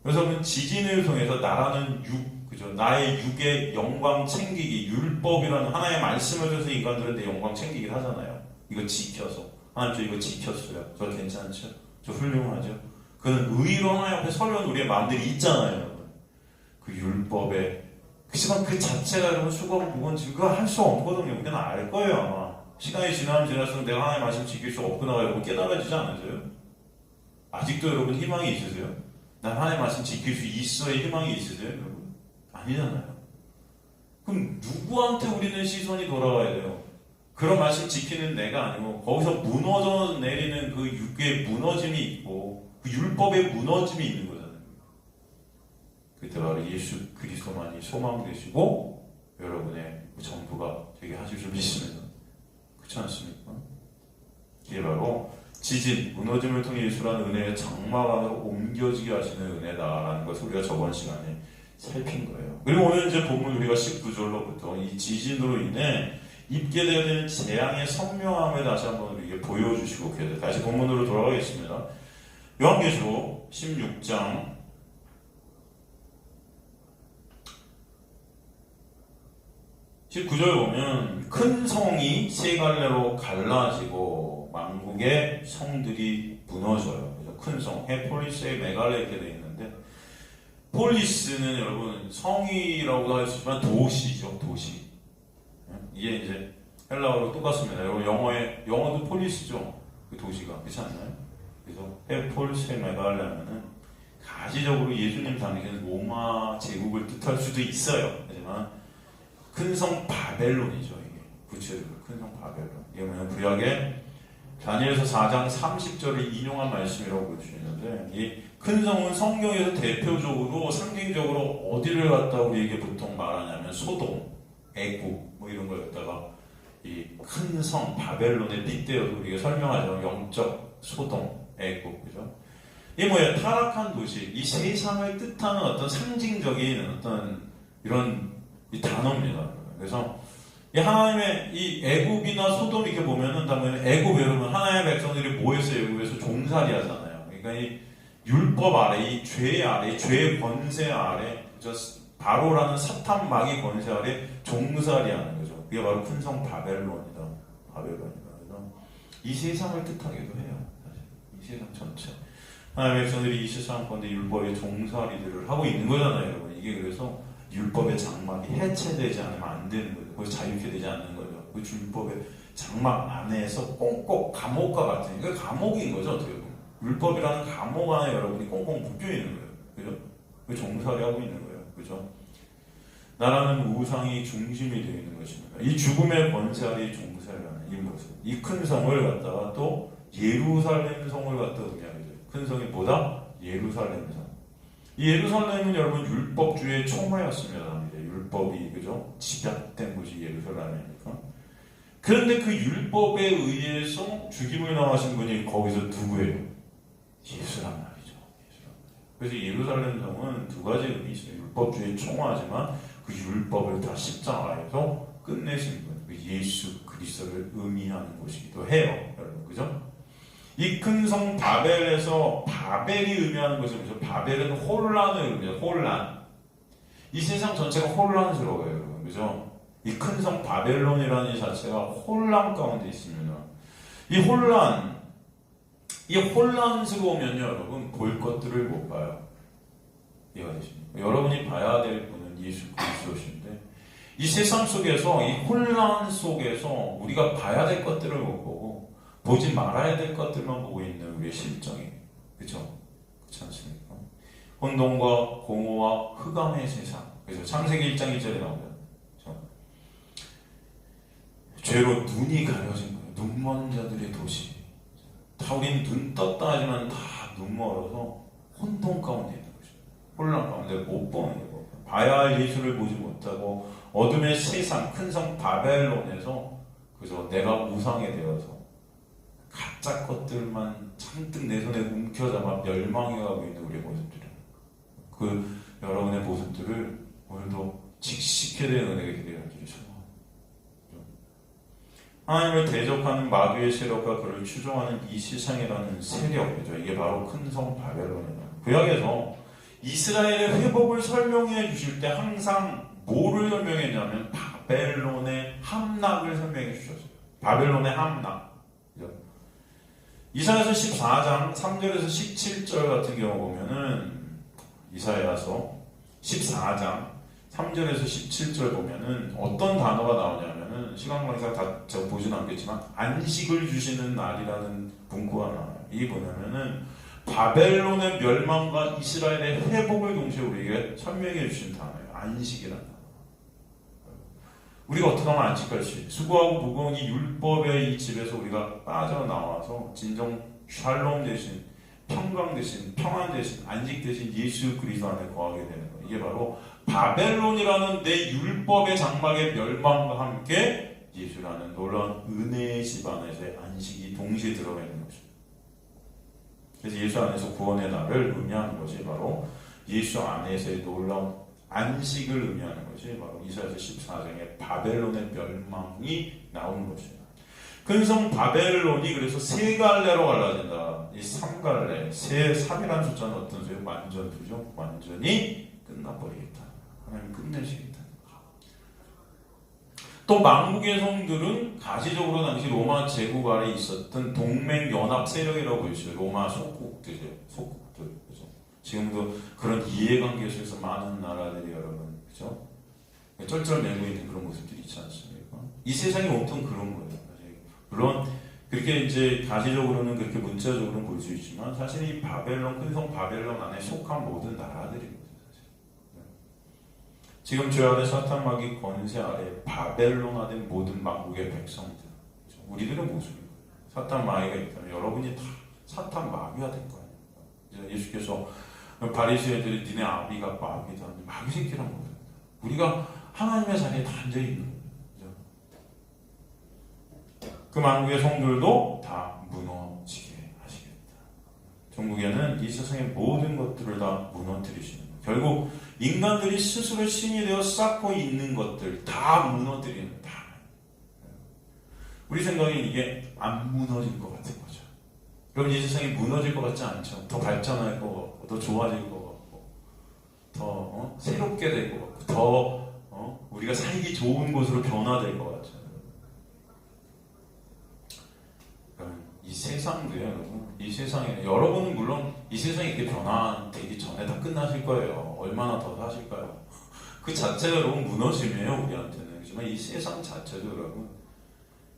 그래서 그 지진을 통해서 나라는 그죠? 나의 육의 영광 챙기기, 율법이라는 하나의 말씀을 통해서 인간들은 내 영광 챙기기를 하잖아요. 이거 지켜서. 하나님 저 이거 지켰어요. 저 괜찮죠? 저 훌륭하죠? 그는 의로 하나님 앞에 서려는 우리의 마음들이 있잖아요, 여러분. 그 율법에. 그렇지만 그 자체가 여러분 수고하고 무거운지 그거 할 수 없거든요. 우리는 알 거예요, 아마. 시간이 지나면 지날수록 내가 하나님의 말씀 지킬 수 없구나 여러분 깨달아지지 않으세요? 아직도 여러분 희망이 있으세요? 난 하나님의 말씀 지킬 수 있어의 희망이 있으세요, 여러분? 아니잖아요. 그럼 누구한테 우리는 시선이 돌아와야 돼요? 그런 말씀 지키는 내가 아니고 거기서 무너져 내리는 그 육의 무너짐이 있고 그 율법의 무너짐이 있는 거잖아요. 그때 바로 예수 그리스도만이 소망 되시고 여러분의 전부가 되게 하실 줄 믿습니다. 그렇지 않습니까? 이게 바로 지진, 무너짐을 통해 예수라는 은혜의 장막 안으로 옮겨지게 하시는 은혜다라는 것을 우리가 저번 시간에 살핀 거예요. 그리고 오늘 이제 본문 우리가 19절로부터 이 지진으로 인해 입게 되는 재앙의 선명함을 다시 한번 우리에게 보여주시고 계세요. 다시 본문으로 돌아가겠습니다. 요한계시록 16장 19절 보면 큰 성이 세 갈래로 갈라지고 만국의 성들이 무너져요. 그래서 큰 성, 헤폴리스의 메갈레 이렇게 되어 있는데 폴리스는 여러분 성이라고도 할 수 있지만 도시죠, 도시. 이게 이제 헬라어로 똑같습니다. 여러분 영어도 폴리스죠, 그 도시가. 그렇지 않나요? 그래서 헤폴리스의 메갈레 하면은 가시적으로 예수님 당시에는 로마 제국을 뜻할 수도 있어요. 하지만 큰 성 바벨론이죠. 이게 구체적으로 큰 성 바벨론. 이게 뭐냐면 구약에 다니엘서 4장 30절을 인용한 말씀이라고 볼 수 있는데 이 큰 성은 성경에서 대표적으로 상징적으로 어디를 갖다 우리에게 보통 말하냐면 소돔, 애굽 뭐 이런 걸 갖다가 이 큰 성 바벨론에 빗대어서 우리가 설명하죠. 영적 소돔, 애굽 그죠? 이게 뭐예요? 타락한 도시, 이 세상을 뜻하는 어떤 상징적인 어떤 이런 이 단어입니다. 그래서 이 하나님의 이 애굽이나 소돔 이렇게 보면은 다 보면 애굽 여러분 하나님의 백성들이 모여서 애굽에서 종살이 하잖아요. 그러니까 이 율법 아래, 이 죄 아래, 이 죄의 권세 아래, 바로라는 사탄 마귀 권세 아래 종살이 하는 거죠. 그게 바로 큰 성 바벨론이다. 바벨론이다. 그래서 이 세상을 뜻하기도 해요. 사실 이 세상 전체. 하나님의 백성들이 이 세상 가운데 율법의 종살이들을 하고 있는 거잖아요, 여러분. 이게 그래서 율법의 장막이 해체되지 않으면 안 되는 거죠. 거기서 자유케 되지 않는 거죠. 그 율법의 장막 안에서 꽁꽁 감옥과 같은, 이게 감옥인 거죠, 어떻게 보면. 율법이라는 감옥 안에 여러분이 꽁꽁 묶여 있는 거예요. 그죠? 그 종살이 하고 있는 거예요. 그죠? 나라는 우상이 중심이 되어 있는 것입니다. 이 죽음의 권세 아래 종살이라는 이 모습. 이 큰 성을 갖다가 또 예루살렘 성을 갖다 의미하게 돼요. 큰 성이 뭐다? 예루살렘 성. 이 예루살렘은 여러분 율법주의 총회였습니다. 율법이 그죠? 집약된 곳이 예루살렘이니까. 그런데 그 율법에 의해서 죽임을 당하신 분이 거기서 누구예요? 예수란 말이죠. 그래서 예루살렘 성은 두 가지 의미 있어요. 율법주의 총회지만 그 율법을 다 십자가에서 끝내신 분, 그 예수 그리스도를 의미하는 곳이기도 해요. 여러분 그죠? 이 큰 성 바벨에서 바벨이 의미하는 것이 뭐죠? 바벨은 혼란을 의미해요. 혼란. 이 세상 전체가 혼란스러워요, 여러분. 그죠? 이 큰 성 바벨론이라는 이 자체가 혼란 가운데 있습니다. 이 혼란스러우면요, 여러분, 볼 것들을 못 봐요. 이해가 되십니까? 여러분이 봐야 될 분은 예수 그리스도신데, 이 세상 속에서, 이 혼란 속에서 우리가 봐야 될 것들을 못 보고, 보지 말아야 될 것들만 보고 있는 우리의 실정이, 그렇죠? 그렇지 않습니까? 혼돈과 공허와 흑암의 세상. 그래서 창세기 1장 1절에 나오죠. 그렇죠? 죄로 눈이 가려진 거예요. 눈먼 자들의 도시. 다 우리는 눈 떴다 하지만 다 눈 멀어서 혼돈 가운데 있는 것입니다. 혼란 가운데 못 보는 거예요. 봐야 할 예수를 보지 못하고 어둠의 세상, 큰 성 바벨론에서 그래서 내가 우상이 되어서 가짜 것들만 잔뜩 내 손에 움켜잡아 멸망해가고 있는 우리의 모습들을, 그 여러분의 모습들을 오늘도 직시케 되는 은혜가 기대하기를 소망합니다. 하나님을 대적하는 마귀의 세력과 그를 추종하는 이 세상이라는 세력이죠. 이게 바로 큰 성 바벨론입니다. 구약에서 이스라엘의 회복을 설명해 주실 때 항상 뭐를 설명했냐면 바벨론의 함락을 설명해 주셨어요. 바벨론의 함락. 이사야서 14장 3절에서 17절 같은 경우 보면은 이사야서 14장 3절에서 17절 보면은 어떤 단어가 나오냐면은 시간 관계상 다 제가 보진 않겠지만 안식을 주시는 날이라는 문구가 나와요. 이게 뭐냐면은 바벨론의 멸망과 이스라엘의 회복을 동시에 우리에게 설명해 주신 단어예요. 안식이라는 단어. 우리가 어떻게 하면 안식할 수 있어요? 수고하고 무거운 이 율법의 이 집에서 우리가 빠져나와서 진정 샬롬 대신 평강 대신 평안 대신 안식 대신 예수 그리스도 안에 거하게 되는 거예요. 이게 바로 바벨론이라는 내 율법의 장막의 멸망과 함께 예수라는 놀라운 은혜의 집 안에서의 안식이 동시에 들어가 있는 것입니다. 그래서 예수 안에서 구원의 날을 의미하는 것이 바로 예수 안에서의 놀라운 안식을 의미하는 것이 바로 이사야서 14장의 바벨론의 멸망이 나오는 것입니다. 근성 바벨론이 그래서 세 갈래로 갈라진다. 이 3갈래, 세 3이라는 숫자는 어떤 소리예요? 완전투죠. 완전히 끝나버리겠다. 하나님 끝내시겠다. 또 망국의 성들은 가시적으로 당시 로마 제국 아래 있었던 동맹 연합 세력이라고 보이죠. 로마 속국들이죠. 속국들. 그죠? 지금도 그런 이해관계 속에서 많은 나라들이 여러분, 그죠? 쩔쩔매고 있는 그런 모습들이 있지 않습니까? 이 세상이 온통 그런 거예요. 물론 그렇게 이제 가시적으로는 그렇게 문자적으로는 볼 수 있지만 사실 이 바벨론, 큰성 바벨론 안에 속한 모든 나라들이거든요. 지금 저 아래 사탄 마귀 권세 아래 바벨론화된 모든 만국의 백성들, 그렇죠? 우리들은 모습이에요. 사탄 마귀가 있다면 여러분이 다 사탄 마귀가 될 거예요. 예수께서 바리새인들이 니네 아비가 마귀다, 마귀 새끼란 거예요. 우리가 하나님의 자리에 다 앉아 있는 거예요. 그 만국의 성들도 다 무너지게 하시겠다. 종국에는 이 세상의 모든 것들을 다 무너뜨리시는 거예요. 결국 인간들이 스스로 신이 되어 쌓고 있는 것들 다 무너뜨리는 다. 우리 생각엔 이게 안 무너질 것 같은 거죠. 여러분 이 세상이 무너질 것 같지 않죠? 더 발전할 것 같고 더 좋아질 것 같고 더 새롭게 될 것 같고 더 우리가 살기 좋은 곳으로 변화될 것 같죠. 이 세상도요, 여러분. 이 세상에 여러분은 물론 이 세상이 이렇게 변화되기 전에 다 끝나실 거예요. 얼마나 더 사실까요? 그 자체가 여러분 무너짐이에요, 우리한테는. 그렇지만 이 세상 자체도 여러분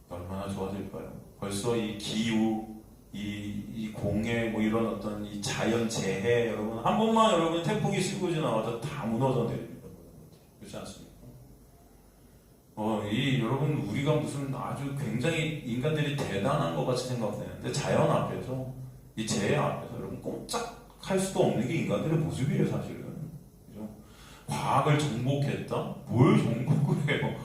얼마나 좋아질까요? 벌써 이 기후, 이 공해, 뭐 이런 어떤 이 자연 재해, 여러분 한 번만 여러분 태풍이 쓸고 지나와도 다 무너져 내립니다. 그렇지 않습니까? 여러분 우리가 무슨 아주 굉장히 인간들이 대단한 것 같이 생각되는데 자연 앞에서 이 재해 앞에서 여러분 꼼짝할 수도 없는 게 인간들의 모습이에요, 사실은. 그죠? 과학을 정복했다? 뭘 정복을 해요?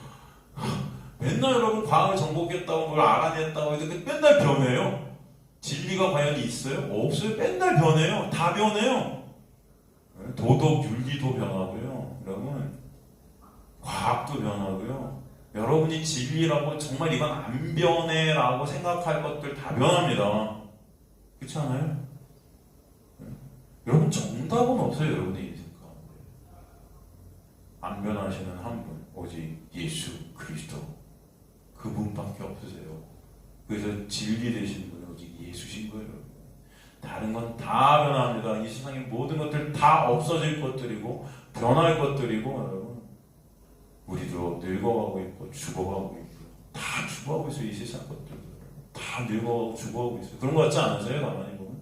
맨날 여러분 과학을 정복했다고 뭘 알아냈다고 해도 맨날 변해요. 진리가 과연 있어요? 없어요. 맨날 변해요. 다 변해요. 도덕, 윤리도 변하고요. 여러분 과학도 변하고요. 여러분이 진리라고 정말 이건 안 변해라고 생각할 것들 다 변합니다. 그렇지 않아요? 여러분 정답은 없어요. 여러분의 인생 가운데. 안 변하시는 한 분, 오직 예수 그리스도. 그분밖에 없으세요. 그래서 진리 되신 분은 오직 예수신 거예요. 다른 건 다 변합니다. 이 세상의 모든 것들 다 없어질 것들이고 변할 것들이고 여러분 우리도 늙어가고 있고 죽어가고 있고 다 죽어가고 있어요. 이 세상 것들 다 늙어가고 죽어가고 있어요. 그런 거 같지 않으세요? 가만히 보면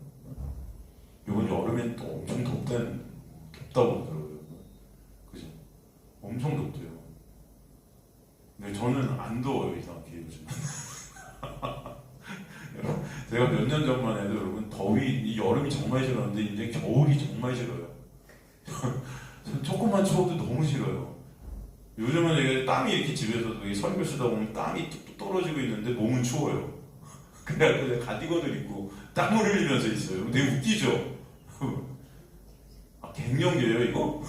이번 여름엔 또 엄청 덥다고 그러더라고요. 그죠? 엄청 덥대요. 근데 저는 안 더워요. 이상하게 요즘. 제가 몇 년 전만 해도 여러분 이 여름이 정말 싫었는데 이제 겨울이 정말 싫어요. 조금만 추워도 너무 싫어요. 요즘은 이게 땀이 이렇게 집에서도 설교 쓰다 보면 땀이 뚝뚝 떨어지고 있는데 몸은 추워요. 그래갖고 내가 가디건을 입고 땀을 흘리면서 있어요. 되게 웃기죠? 갱년기예요 이거?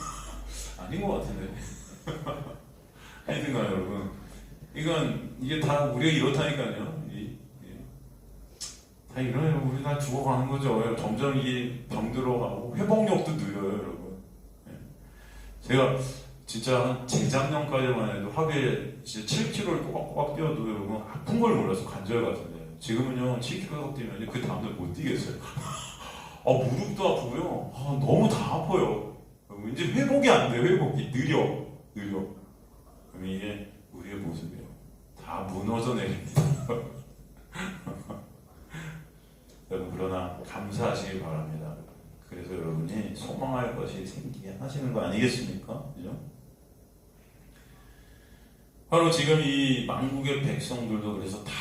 아닌 것 같은데. 하여튼간 여러분 이게 다 우리가 이렇다니까요. 다 이러면 우리 다 죽어가는 거죠. 점점 이게 병들어가고 회복력도 느려요, 여러분. 제가 진짜 한 재작년까지만 해도 하루에 진짜 7km를 꼬박꼬박 뛰어도 여러분 아픈 걸 몰라서 관절 같은데 지금은요 7km 뛰면 그 다음날 못 뛰겠어요. 무릎도 아프고요. 너무 다 아파요. 이제 회복이 안 돼요. 회복이 느려. 그럼 이게 우리의 모습이에요. 다 무너져 내립니다. 여러분 그러나 감사하시길 바랍니다. 그래서 여러분이 소망할 것이 생기게 하시는 거 아니겠습니까? 그죠? 바로 지금 이 만국의 백성들도 그래서 다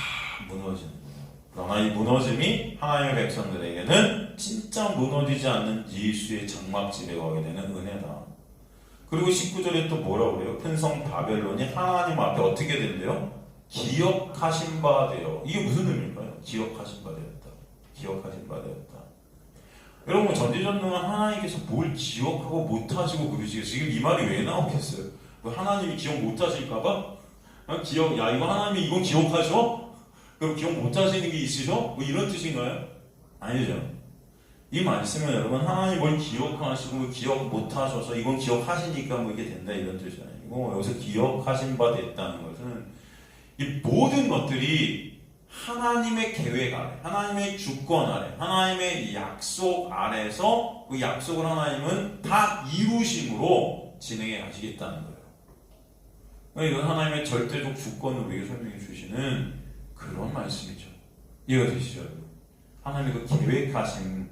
무너지는 거예요. 그러나 이 무너짐이 하나님의 백성들에게는 진짜 무너지지 않는 예수의 장막집에 가게 되는 은혜다. 그리고 19절에 또 뭐라고 그래요? 큰 성 바벨론이 하나님 앞에 어떻게 된대요? 기억하신 바 되어. 이게 무슨 의미일까요? 기억하신 바 되었다. 기억하신 바 되었다. 여러분 전지전능한 하나님께서 뭘 기억하고 못하시고 그러시겠어요? 지금 이 말이 왜 나오겠어요? 하나님이 기억 못하실까봐? 이거 하나님이 이건 기억하셔? 그럼 기억 못하시는 게 있으셔? 이런 뜻인가요? 아니죠. 이 말씀은 여러분 하나님 뭘 기억하시고 기억 못하셔서 이건 기억하시니까 이게 된다 이런 뜻이 아니고 여기서 기억하신 바 됐다는 것은 이 모든 것들이 하나님의 계획 아래, 하나님의 주권 아래, 하나님의 약속 아래서 그 약속을 하나님은 다 이루심으로 진행해 가시겠다는 거예요. 이건 하나님의 절대적 주권을 우리에게 설명해 주시는 그런 말씀이죠. 이해가 되시죠? 하나님의 그 계획하심,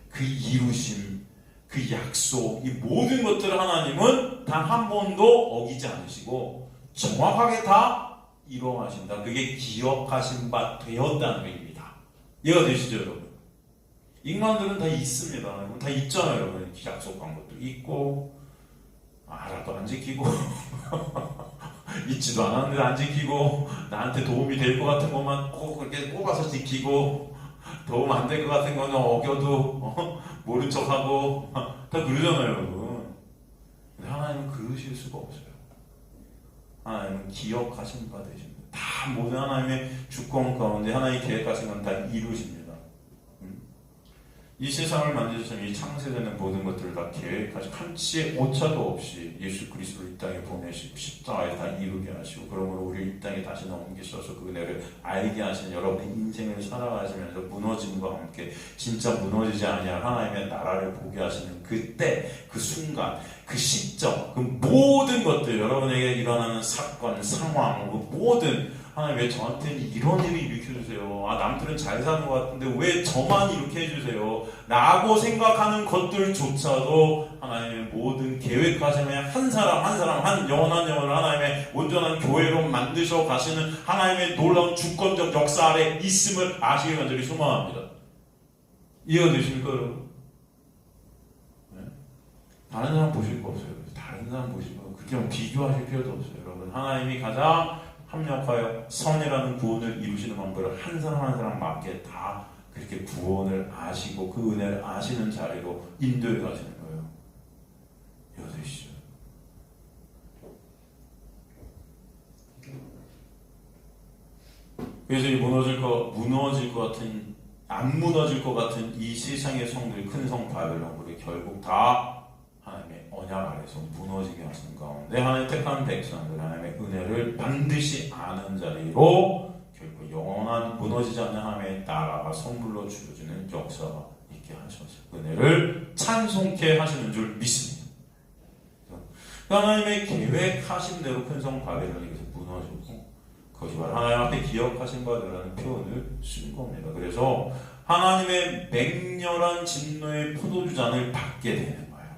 그 이루심, 그 약속, 이 모든 것들을 하나님은 단 한 번도 어기지 않으시고 정확하게 다 이루어가신다. 그게 기억하신 바 되었다는 얘기입니다. 이해가 되시죠, 여러분? 인간들은 다 있습니다. 여러분 다 있잖아요, 여러분. 약속한 것도 있고, 알아도 안 지키고, 있지도 않았는데 안 지키고, 나한테 도움이 될 것 같은 것만 꼭 그렇게 꼽아서 지키고, 도움 안 될 것 같은 거는 어겨도, 모른 척하고, 다 그러잖아요, 여러분. 근데 하나님은 그러실 수가 없어요. 하나님은 기억하신 바 되십니다. 다 모든 하나님의 주권 가운데 하나님이 계획하신 건 다 이루십니다. 이 세상을 만드셨으면 이 창세되는 모든 것들을 다 계획하시고 한치의 오차도 없이 예수 그리스도를 이 땅에 보내시고 십자가에 다 이루게 하시고 그러므로 우리를 이 땅에 다시 넘기셔서 그 은혜를 알게 하시는 여러분의 인생을 살아가시면서 무너짐과 함께 진짜 무너지지 아니할 하나님의 나라를 보게 하시는 그때, 그 순간, 그 시점, 그 모든 것들 여러분에게 일어나는 사건, 상황, 그 모든 하나님 왜 저한테는 이런 일을 일으켜주세요? 남들은 잘 사는 것 같은데 왜 저만 이렇게 해주세요? 라고 생각하는 것들조차도 하나님의 모든 계획하심에 한 사람 한 영혼 한 영혼을 하나님의 온전한 교회로 만드셔 가시는 하나님의 놀라운 주권적 역사 아래 있음을 아시길 간절히 소망합니다. 이해가 되십니까 여러분? 네? 다른 사람 보실 거 없어요. 다른 사람 보시고 그렇게 비교하실 필요도 없어요. 여러분 하나님이 가장 합력하여 선이라는 구원을 이루시는 방법을 한 사람 맞게 다 그렇게 구원을 아시고 그 은혜를 아시는 자리로 인도해 가시는 거예요. 여되시죠. 그래서 이 무너질 것 같은 안 무너질 것 같은 이 세상의 성들 큰 성 바벨론들이 결국 다 하나님의 언약 아래서 무너지게 하시는 가운데 하나님 택한 백성들 하나님의 은혜를 반드시 아는 자리로 결국 영원한 무너지지 않는 하나님의 나라가 선물로 주어지는 역사가 있게 하셔서 은혜를 찬송케 하시는 줄 믿습니다. 하나님의 계획하신 대로 큰 성 바벨론이 계속 무너지고 그것이 바로 하나님 앞에 기억하신 바라는 표현을 쓴 겁니다. 그래서 하나님의 맹렬한 진노의 포도주 잔을 받게 되는 거예요.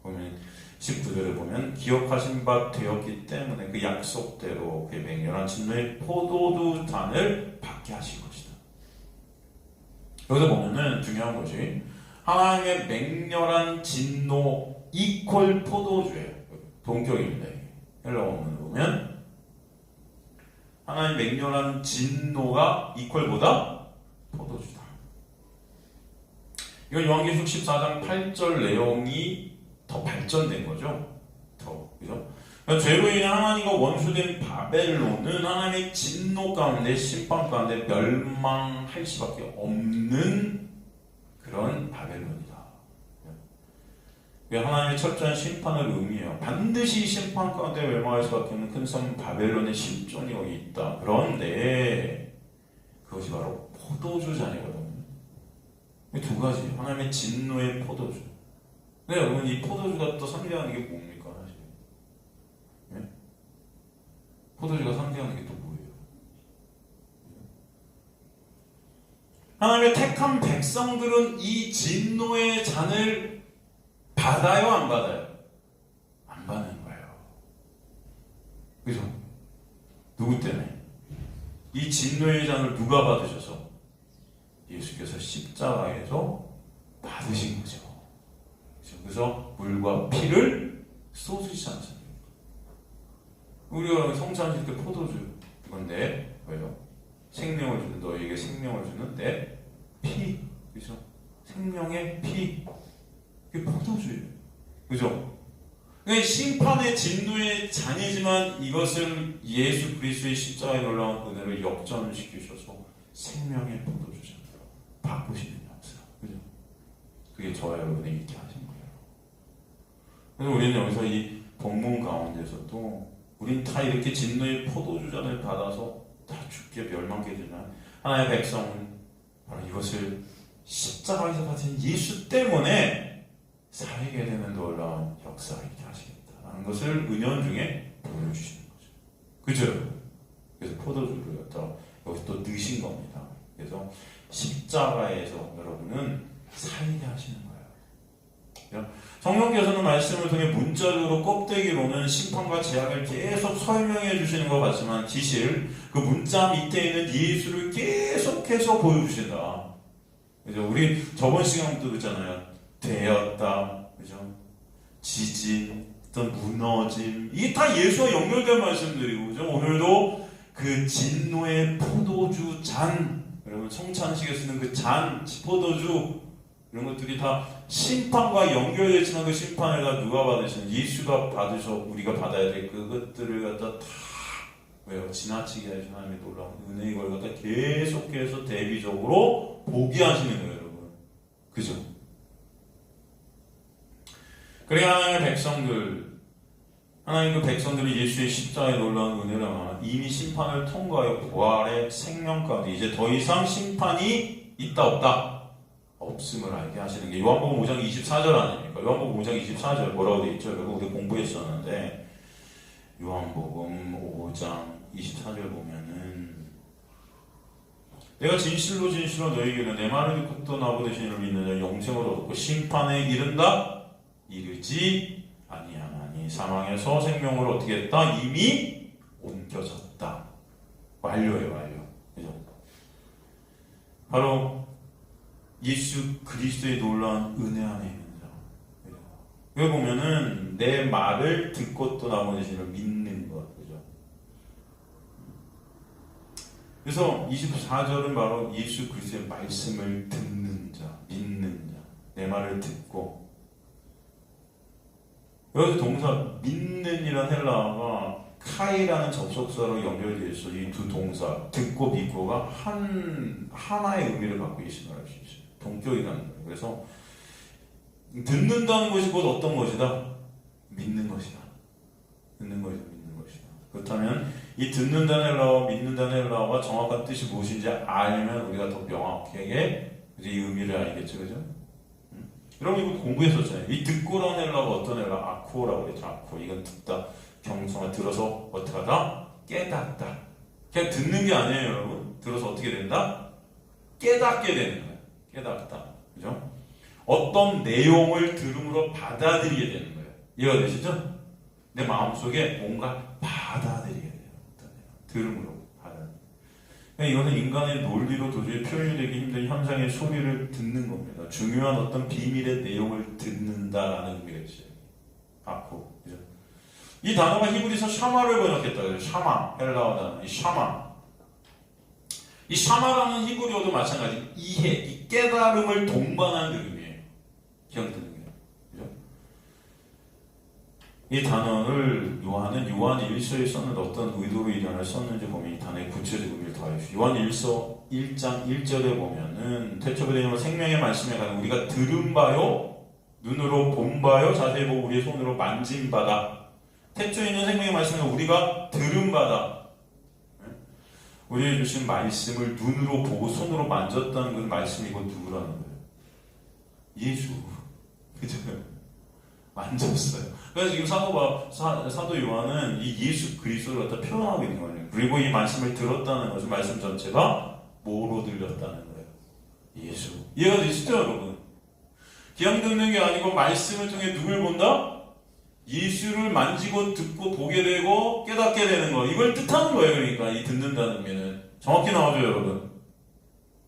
보면 19절에 보면 기억하신 바 되었기 때문에 그 약속대로 그 맹렬한 진노의 포도주 잔을 받게 하실 것이다. 여기서 보면은 중요한 것이 하나님의 맹렬한 진노 이퀄 포도주예요. 동격입니다. 헬라어 원문을 보면 하나님 맹렬한 진노가 이퀄보다 포도주다. 이건 요한계시록 14장 8절 내용이 더 발전된 거죠. 그죠? 그러니까 죄로 인해 하나님과 원수된 바벨론은 하나님의 진노 가운데 심판 가운데 멸망할 수밖에 없는 그런 바벨론이다. 그게 하나님의 철저한 심판을 의미해요. 반드시 심판 가운데 멸망할 수밖에 없는 큰 섬 바벨론의 실존이 여기 있다. 그런데 그것이 바로 포도주 잔이거든요. 이 두 가지. 하나님의 진노의 포도주. 근데 여러분 이 포도주가 또 상징하는 게 뭡니까 사실? 네? 포도주가 상징하는 게 또 뭐예요? 하나님의 택한 백성들은 이 진노의 잔을 받아요, 안 받아요? 안 받는 거예요. 그죠? 누구 때문에? 이 진노의 잔을 누가 받으셔서? 예수께서 십자가에서 받으신 거죠. 그래서 물과 피를 쏟으시지 않습니까? 우리가 성찬식 때 포도주 이건데 왜요? 생명을 주는 너에게 생명을 주는 내 피, 그죠? 생명의 피, 이게 포도주예요, 그죠? 그러니까 심판의 진노의 잔이지만 이것을 예수 그리스도의 십자가에 놀라운 은혜를 역전시키셔서 생명의 포도주죠. 바꾸시는 역사, 그죠? 그게 저와 여러분에 있게 하신 거예요. 그래서 우리는 여기서 이 본문 가운데서도 우린 다 이렇게 진노의 포도주잔을 받아서 다 죽게 멸망되지만 하나님의 백성은 바로 이것을 십자가에서 가진 예수 때문에 살게 되는 놀라운 역사가 있게 하시겠다라는 것을 은연중에 보여주시는 거죠. 그죠? 그래서 포도주를 갖다 여기서 또 넣으신 겁니다. 그래서 십자가에서 여러분은 살게 하시는 거예요. 성령께서는 말씀을 통해 문자적으로 껍데기로는 심판과 재앙을 계속 설명해 주시는 것 같지만 기실 그 문자 밑에 있는 예수를 계속해서 보여주신다. 그죠? 우리 저번 시간부터 그랬잖아요. 되었다, 그죠? 지진, 어떤 무너짐, 이게 다 예수와 연결된 말씀들이고, 그죠? 오늘도 그 진노의 포도주 잔, 여러분 성찬식에 쓰는 그 잔, 포도주 이런 것들이 다 심판과 연결되지만 그 심판을 다 누가 받으시는? 예수가 받으셔 우리가 받아야 될 그것들을 갖다 다 왜요? 지나치게 하신 하나님의 놀라운 은혜 이걸 갖다 계속해서 대비적으로 보게 하시는 거예요, 여러분. 그죠? 그래야 하나님의 백성들, 하나님 그 백성들이 예수의 십자가의 놀라운 은혜를 알아 이미 심판을 통과하여 부활의 생명까지 이제 더 이상 심판이 있다 없다? 없음을 알게 하시는 게 요한복음 5장 24절 아닙니까? 요한복음 5장 24절 뭐라고 되어 있죠? 여러분 우리 공부했었는데 요한복음 5장 24절 보면은 내가 진실로 너희에게 이르노니 내 말을 듣고 또 나보다 되신 이를 믿는 자 영생을 얻고 심판에 이른다? 이르지 아니하나니 사망에서 생명으로 어떻게 했다? 이미 옮겨졌다. 완료예요, 완료. 그죠? 바로 예수 그리스도의 놀라운 은혜 안에 있는 자. 여기 보면은 내 말을 듣고 또 나머지 신을 믿는 것, 그죠? 그래서 24절은 바로 예수 그리스도의 말씀을 듣는 자, 믿는 자, 내 말을 듣고. 여기서 동사 믿는이라는 헬라어가 카이라는 접속사로 연결되어 있어. 이 두 동사 듣고 믿고가 하나의 의미를 갖고 있음을 알 수 있어요. 동격이라는 거예요. 그래서 듣는다는 것이 곧 어떤 것이다? 믿는 것이다. 듣는 것이다. 믿는 것이다. 그렇다면 이 듣는다는 헬라어, 믿는다는 헬라어가 정확한 뜻이 무엇인지 알면 우리가 더 명확하게 이 의미를 알겠죠, 그죠? 여러분 이거 공부했었잖아요. 이 듣고라는 헬라어가 어떤 헬라어? 아코라고 그랬죠. 아코. 이건 듣다. 경성을 들어서 어떻게 하다? 깨닫다. 그냥 듣는 게 아니에요, 여러분. 들어서 어떻게 된다? 깨닫게 되는 거예요. 깨닫다. 그죠? 어떤 내용을 들음으로 받아들이게 되는 거예요. 이해가 되시죠? 내 마음속에 뭔가 받아들이게 돼요. 어떤 내용. 들음으로 받아들이게. 이거는 인간의 논리로 도저히 표현이 되기 힘든 현상의 소리를 듣는 겁니다. 중요한 어떤 비밀의 내용을 듣는다라는 의미가 있어요. 아코. 그죠? 이 단어가 히브리서 샤마를 번역했다. 그래요. 샤마. 헬라어 단어. 이 샤마. 이 샤마라는 히브리어도 마찬가지. 이해, 이 깨달음을 동반하는 의미예요. 기억 드는 게. 그죠? 이 단어를 요한은 요한 1서에 썼는데 어떤 의도로 이 단어를 썼는지 보면 이 단어의 구체적 의미를 더해주죠. 요한 1서 1장 1절에 보면은 태초부터 생명의 말씀에 관한 우리가 들은 바요 눈으로 본바요 자세히 보고 우리의 손으로 만진바다. 태초에 있는 생명의 말씀을 우리가 들은바다. 우리에게 주신 말씀을 눈으로 보고 손으로 만졌다는 그 말씀이 이거 누구라는 거예요? 예수. 그죠? 만졌어요. 그래서 지금 사도 요한은 이 예수 그리스도를 갖다 표현하고 있는 거예요. 그리고 이 말씀을 들었다는 것은 말씀 전체가 뭐로 들렸다는 거예요? 예수. 이해가 되시죠, 여러분? 그냥 듣는 게 아니고 말씀을 통해 누굴 본다? 예수를 만지고 듣고 보게 되고 깨닫게 되는 거. 이걸 뜻하는 거예요. 그러니까 이 듣는다는 의미는 정확히 나오죠, 여러분.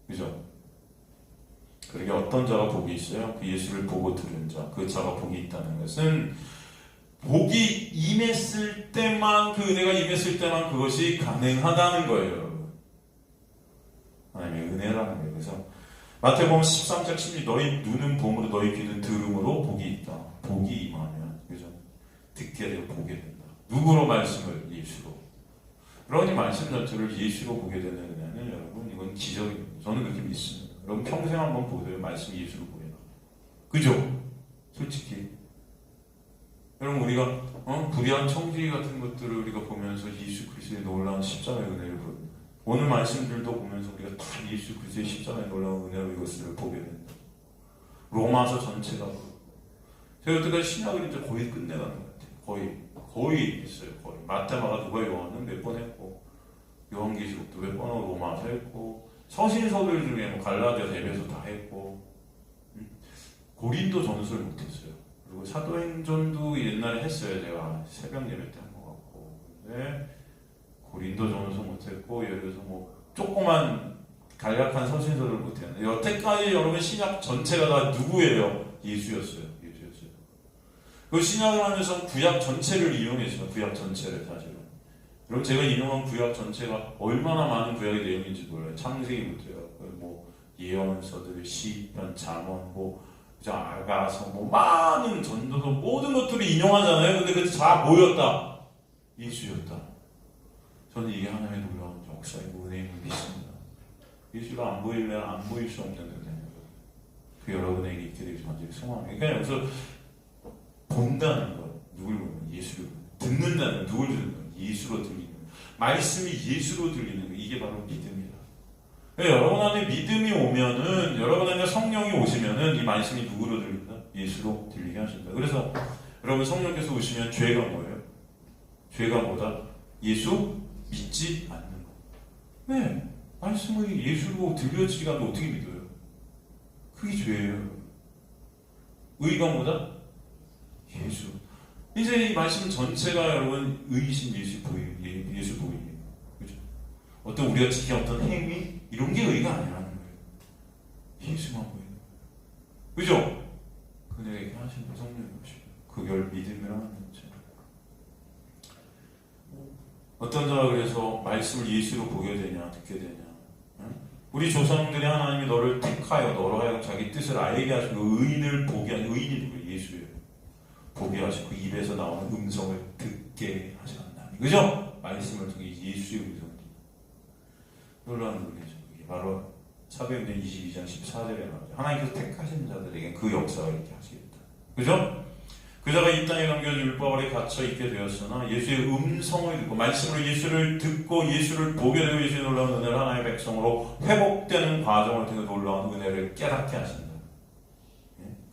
그죠? 그러게 어떤 자가 복이 있어요? 그 예수를 보고 들은 자. 그 자가 복이 있다는 것은 복이 임했을 때만, 그 은혜가 임했을 때만 그것이 가능하다는 거예요, 여러분. 하나님의 은혜라는 거예요. 그래서 마태복음 13장 16, 너희 눈은 봄으로 너희 귀는 들음으로 복이 있다. 복이 임하면, 그죠? 듣게 되고 보게 된다. 누구로 말씀을? 예수로. 그러니 말씀 전체를 예수로 보게 되는 은혜는 여러분, 이건 기적입니다. 저는 그렇게 믿습니다. 여러분 평생 한번 보세요. 말씀 예수로 보여요. 그죠? 솔직히. 여러분 우리가 불의한 청지기 같은 것들을 우리가 보면서 예수 그리스도의 놀라운 십자가의 은혜를 보입니다. 오늘 말씀들도 보면서 우리가 다 예수 그리스도의 십자가의 놀라운 은혜로 이것을 보게 된다. 로마서 전체가 제가 여태까지 신약을 이제 거의 끝내가는 것 같아요. 거의 있어요. 거의. 마태마가 누가 요한은 몇 번 했고, 요한계시록도 몇 번 하고 로마서 했고, 서신서들 중에 뭐 갈라디아서 에베소 다 했고, 고린도 전서를 못했어요. 그리고 사도행전도 옛날에 했어요. 제가 새벽 예배 때 한 것 같고. 근데 고린도 전서 못했고, 예를 들어서 뭐 조그만 간략한 서신서를 못했는데 여태까지 여러분 신약 전체가 다 누구예요? 예수였어요. 그 신약을 하면서 구약 전체를 이용했어요. 구약 전체를 사실은. 여러분 제가 인용한 구약 전체가 얼마나 많은 구약의 내용인지 몰라요. 창세기부터요. 뭐 예언서들, 시편, 잠언, 뭐 아가서, 뭐 많은 전도서 모든 것들을 인용하잖아요. 근데 그게 다 뭐였다? 예수였다. 저는 이게 하나님의 놀라운 역사이고 은혜임을 믿습니다. 예수가 안 보이면 안 보일 수 없는 은혜예요. 그 여러분에게 있게 되기 전에 소망합니다. 그러니까 여기서 본다는 것, 누굴 보면 예수를 듣는다는 것, 누굴 듣는 것, 예수로 들리는 것, 말씀이 예수로 들리는 것, 이게 바로 믿음이다. 여러분 안에 믿음이 오면은, 여러분 안에 성령이 오시면은 이 말씀이 누구로 들린다? 예수로 들리게 하신다. 그래서 여러분 성령께서 오시면 죄가 뭐예요? 죄가 뭐다? 예수 믿지 않는 것. 네, 말씀이 예수로 들려지지가 않는데 어떻게 믿어요? 그게 죄예요. 의가 뭐다? 예수. 이제 이 말씀 전체가 여러분 의이신 예수 보입니다. 그죠? 어떤 우리가 지킨 어떤 행위 이런 게 의가 아니라는 거예요. 예수만 보이는 거예요. 그죠? 그들에게 하시는 성령이 오시고 그걸 믿음이라는 거죠. 어떤 자가 그래서 말씀을 예수로 보게 되냐 듣게 되냐. 우리 조상들이 하나님이 너를 택하여 너로 하여금 자기 뜻을 알게 하시고 의인을 보게 하는 의인이 누구예요? 예수예요. 보게 하시고 입에서 나오는 음성을 듣게 하셨나니. 그죠? 말씀을 통해 예수의 음성을 놀라운 은혜죠. 이게 바로 사도행전 22장 14절에 나오죠. 하나님께서 택하신 자들에게 그 역사가 이렇게 하시겠다. 그죠? 그자가 이 땅에 남겨진 율법 아래 갇혀 있게 되었으나 예수의 음성을 듣고 말씀으로 예수를 듣고 예수를 보게 되고 예수의 놀라운 은혜를 하나님의 백성으로 회복되는 과정을 통해 놀라운 은혜를 깨닫게 하신다.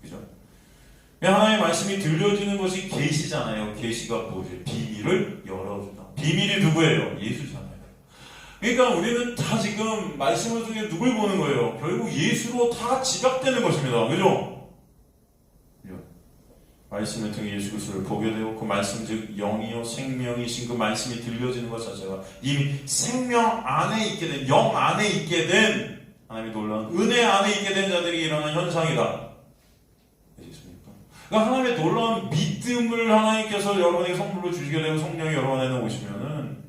그죠? 하나님의 말씀이 들려지는 것이 계시잖아요. 계시가 뭐지? 비밀을 열어준다. 비밀이 누구예요? 예수잖아요. 그러니까 우리는 다 지금 말씀을 통해 누굴 보는 거예요? 결국 예수로 다 지각되는 것입니다. 그죠? 말씀을 통해 예수 그리스도를 보게 되고 그 말씀 즉 영이요 생명이신 그 말씀이 들려지는 것 자체가 이미 생명 안에 있게 된, 영 안에 있게 된 하나님의 놀라운 은혜 안에 있게 된 자들이 일어난 현상이다. 그러니까 하나님의 놀라운 믿음을 하나님께서 여러분에게 선물로 주시게 되고 성령이 여러분 안에 오시면은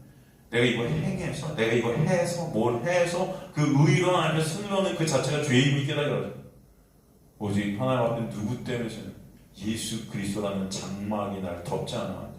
내가 이걸 행해서 내가 이걸 해서 뭘 해서 그 의로 하나님께 쓰려는 그 자체가 죄임을 깨달아요. 오직 하나님 앞에 누구 때문에 예수 그리스도라는 장막이 나를 덮지 않으면 안 돼.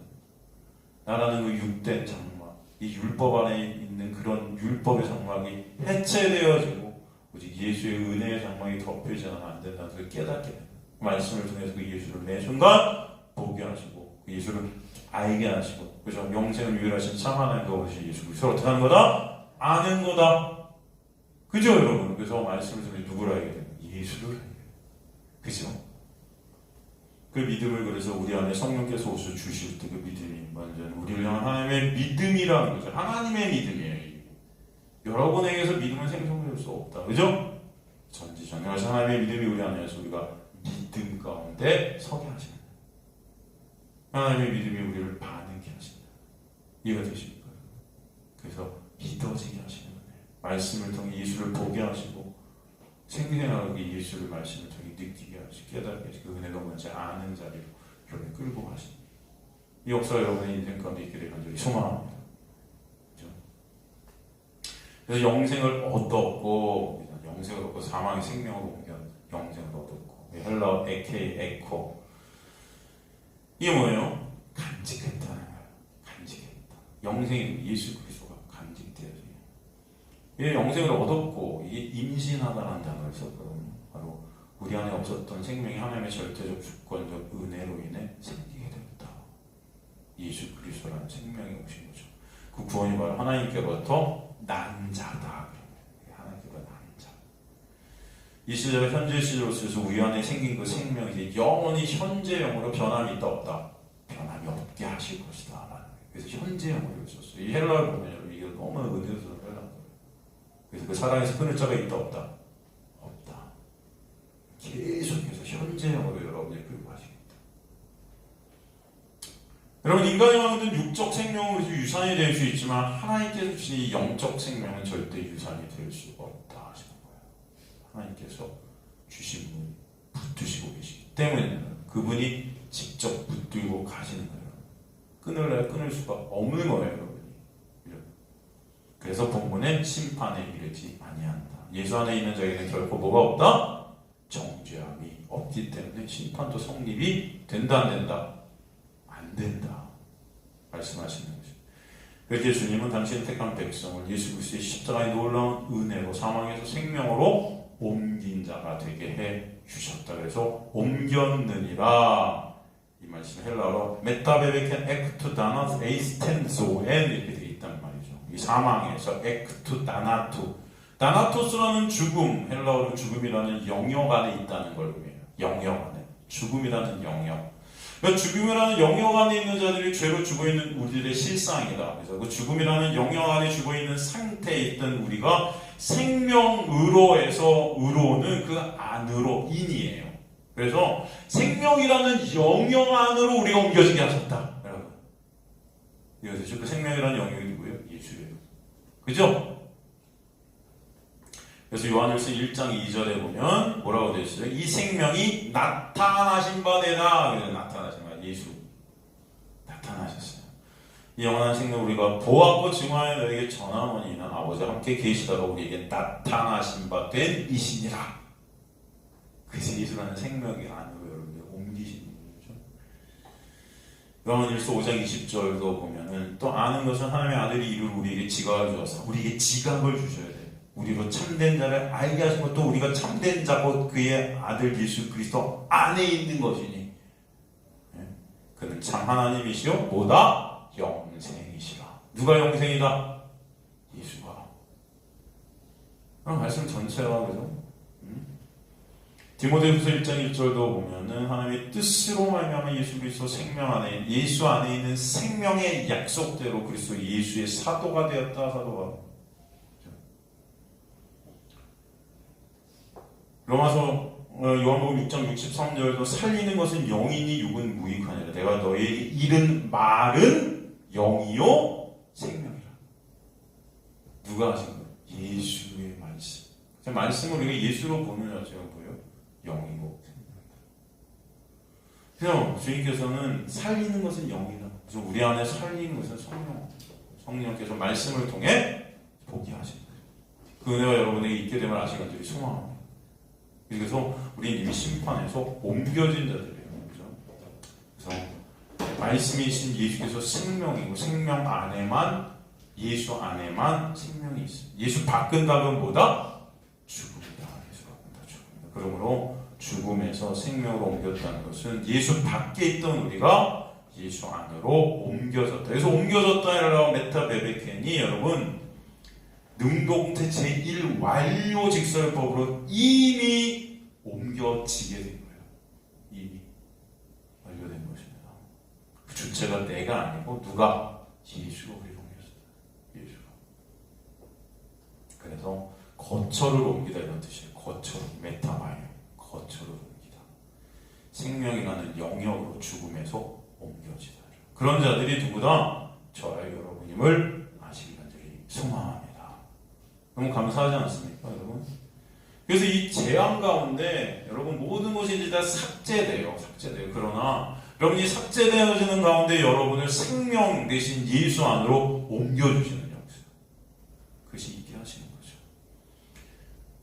나라는 그 육된 장막, 이 율법 안에 있는 그런 율법의 장막이 해체되어지고 오직 예수의 은혜의 장막이 덮여지지 않으면 안 된다는 걸 깨닫게 됩니다. 말씀을 통해서 그 예수를 매 순간 보게 하시고 그 예수를 알게 하시고 그죠? 영생을 유일하신 참 하나님과 오신 예수 그리스도를 어떻게 하는 거다? 아는 거다. 그죠 여러분? 그래서 말씀을 통해 누구를 알게 돼요? 예수를 알게 돼요. 그죠? 그 믿음을 그래서 우리 안에 성령께서 오셔 주실 때 그 믿음이 완전 우리를 향한 하나님의 믿음이라는 거죠. 하나님의 믿음이에요. 여러분에게서 믿음은 생성될 수 없다. 그죠? 전지전능하신 하나님의 믿음이 우리 안에서 우리가 믿음 가운데 서게 하시는 하나님의 믿음이 우리를 반응케 하신다. 이해가 되십니까? 그래서 믿어지게 하시는 거예요. 말씀을 통해 예수를 보게 하시고 생생하게 예수를 말씀을 통해 느끼게 하시고 깨닫게 하시고 그 은혜가 뭔지 아는 자리로 여러분을 끌고 가십니다. 이 역사가 여러분의 인생 가운데 있게 될 간절히 소망합니다. 그렇죠? 그래서 영생을 얻었고 영생을 얻고 사망의 생명으로 옮겨 영생을 얻었고 헬라어 에케 에코 이게 뭐예요? 간직했다는 거예요. 간직했다. 영생이 예수 그리스도가 간직되어져요. 이 영생을 얻었고 이게 임신하다라는 단어를 썼거든요. 바로 우리 안에 없었던 생명이 하나님의 절대적 주권적 은혜로 인해 생기게 되었다. 예수 그리스도라는 생명이 오신 거죠. 그 구원이 바로 하나님께로부터 난 자다. 하나님께로부터 난 자. 이 시절의 현재 시절로 쓰여서 우리 안에 생긴 그 생명이 이제 영원히 현재형으로 변함이 있다 없다. 변함이 없게 하실 것이다. 그래서 현재형으로 썼어요. 이 헬라어를 보면 이게 너무 은혜스러운 헬라어예요. 그래서 그 사랑에서 끊을 자가 있다 없다. 없다. 계속해서 현재형으로 여러분이 끌고 가시겠다. 여러분 인간의 왕은 육적 생명으로 유산이 될 수 있지만 하나님께서 주신 이 영적 생명은 절대 유산이 될 수가 없다 하시는 거예요. 하나님께서 주신 분이 붙드시고 계시기 때문에 그분이 직접 붙들고 가시는 거예요. 끊을래 끊을 수가 없는 거예요, 여러분이. 그래서 본문에 심판에 이르지 아니한다. 예수 안에 있는 자에게는 결코 뭐가 없다? 정죄함이 없기 때문에 심판도 성립이 된다 안 된다? 안 된다. 말씀하시는 거죠. 그렇게 주님은 당신의 택한 백성을 예수 그리스도의 십자가의 놀라운 은혜로 사망에서 생명으로 옮긴 자가 되게 해 주셨다. 그래서 옮겼느니라. 이 말씀 헬라어로 메타베베켄 에크투 다나스 에이스텐소엔 이렇게 되어 있단 말이죠. 이 사망에서 에크투 다나투 다나토스라는 죽음, 헬라어로 죽음이라는 영역 안에 있다는 걸 의미해요. 영역 안에 죽음이라는 영역. 그러니까 죽음이라는 영역 안에 있는 자들이 죄로 죽어있는 우리들의 실상이다. 그래서 그 죽음이라는 영역 안에 죽어있는 상태에 있던 우리가 생명으로에서 으로는 그 안으로 인이에요. 그래서 생명이라는 영역 안으로 우리가 옮겨지게 하셨다. 여러분. 이해되죠? 그 생명이라는 영역이 누구예요? 예수예요. 그죠? 그래서 요한일서 1장 2절에 보면 뭐라고 되어 있어요? 이 생명이 나타나신 바 되다. 그래서 나타나신 바 예수 나타나셨어요. 이 영원한 생명 우리가 보았고 증하여 너에게 전하노니 이는 아버지와 함께 계시다가 우리에게 나타나신 바 된 이시니라. 그래서 예수라는 생명이 안으로 여러분들 옮기시는 거죠. 요한일서 5장 20절도 보면은 또 아는 것은 하나님의 아들이 이룰 우리에게 지각을 주어서 우리에게 지각을 주셔야 돼요. 우리로 참된 자를 알게 하신 것도 우리가 참된 자고 그의 아들 예수 그리스도 안에 있는 것이니 그는 참 하나님이시요 뭐다? 영생이시라. 누가 영생이다? 예수가. 그럼 말씀 전체가 그죠? 디모데후서 1장 1절도 보면은 하나님의 뜻으로 말미암아 예수 그리스도 생명 안에 예수 안에 있는 생명의 약속대로 그리스도 예수의 사도가 되었다. 사도가. 로마서 요한복음 6장 63절도 살리는 것은 영이니 육은 무익하니라. 내가 너에게 이른 말은 영이요 생명이라. 누가 하신 거예요? 예수의 말씀. 말씀을 우리가 예수로 보는 자체가 뭐예요? 영이고 생명이다. 그래서 주님께서는 살리는 것은 영이다. 그래서 우리 안에 살리는 것은 성령께서 말씀을 통해 보게 하신 거예요. 그 은혜가 여러분에게 있게 되면 아시는 것들이 소망합니다. 그래서 우리는 이미 심판에서 옮겨진 자들이에요. 그죠? 그래서 말씀이신 예수께서 생명이고 생명 안에만 예수 안에만 생명이 있어요. 예수 바꾼다면 뭐다? 죽음이다. 예수 바꾼다. 죽음이다. 그러므로 죽음에서 생명으로 옮겼다는 것은 예수 밖에 있던 우리가 예수 안으로 옮겨졌다. 그래서 옮겨졌다라고 메타베베켄이 여러분 능동태 제1 완료 직설법으로 이미 옮겨지게 된 거예요. 이미 완료된 것입니다. 그 주체가 내가 아니고 누가? 예수가 우리를 옮겼어요. 예수가. 그래서 거처를 옮기다 이런 뜻이에요. 거처, 메타마이, 거처를 옮기다. 생명이라는 영역으로 죽음에서 옮겨지다. 그런 자들이 누구다? 저와 여러분임을 아시기 간절히 소망합니다. 너무 감사하지 않습니까, 여러분? 그래서 이 재앙 가운데 여러분 모든 것이 이제 다 삭제돼요. 그러나 여러분이 삭제되어지는 가운데 여러분을 생명 대신 예수 안으로 옮겨주시는 역사. 그것이 있게 하시는 거죠.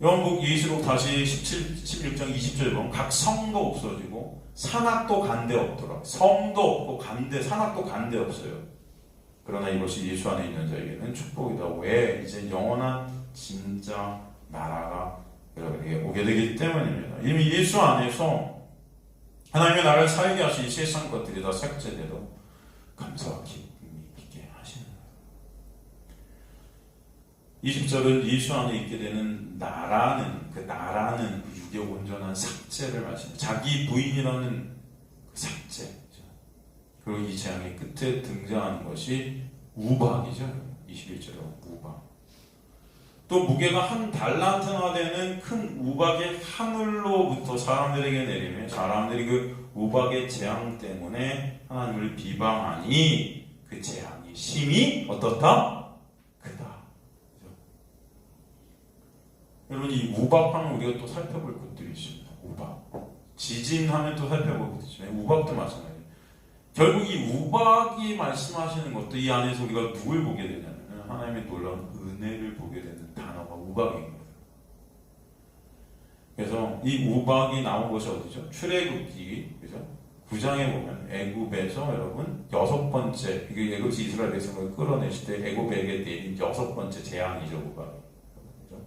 요한복 예시록 다시 16장 20절에 보면 각 성도 없어지고 산악도 간데 없더라. 성도 없고 산악도 간데 없어요. 그러나 이것이 예수 안에 있는 자에게는 축복이다. 왜? 이제 영원한 진짜 나라가 여러분에게 오게 되기 때문입니다. 이미 예수 안에서 하나님의 나라를 살게 하신 이 세상 것들이 다 삭제돼도 감사와 기쁨이 있게 하시는 거예요. 20절은 예수 안에 있게 되는 나라는 그 육의 온전한 삭제를 말씀해요. 자기 부인이라는 그 삭제. 그리고 이 재앙의 끝에 등장하는 것이 우박이죠. 21절에 우박. 또 무게가 한 달란트나 되는 큰 우박이 하늘로부터 사람들에게 내리며 사람들이 그 우박의 재앙 때문에 하나님을 비방하니 그 재앙이 심히 어떻다? 크다. 그렇죠? 여러분 이 우박하면 우리가 또 살펴볼 것들이 있습니다. 우박. 지진하면 또 살펴볼 것들이 있습니다. 우박도 마찬가지예요. 결국 이 우박이 말씀하시는 것도 이 안에서 우리가 누굴 보게 되냐면 하나님의 놀라운 은혜를 보게 되는 단어가 우박인 거예요. 그래서 이 우박이 나온 것이 어디죠? 출애굽기, 그죠? 9장에 보면 애굽에서 여러분 6번째, 이게 애굽이 이스라엘 백성을 끌어내실 때 애굽에게 내린 6번째 재앙이죠, 우박이. 그죠?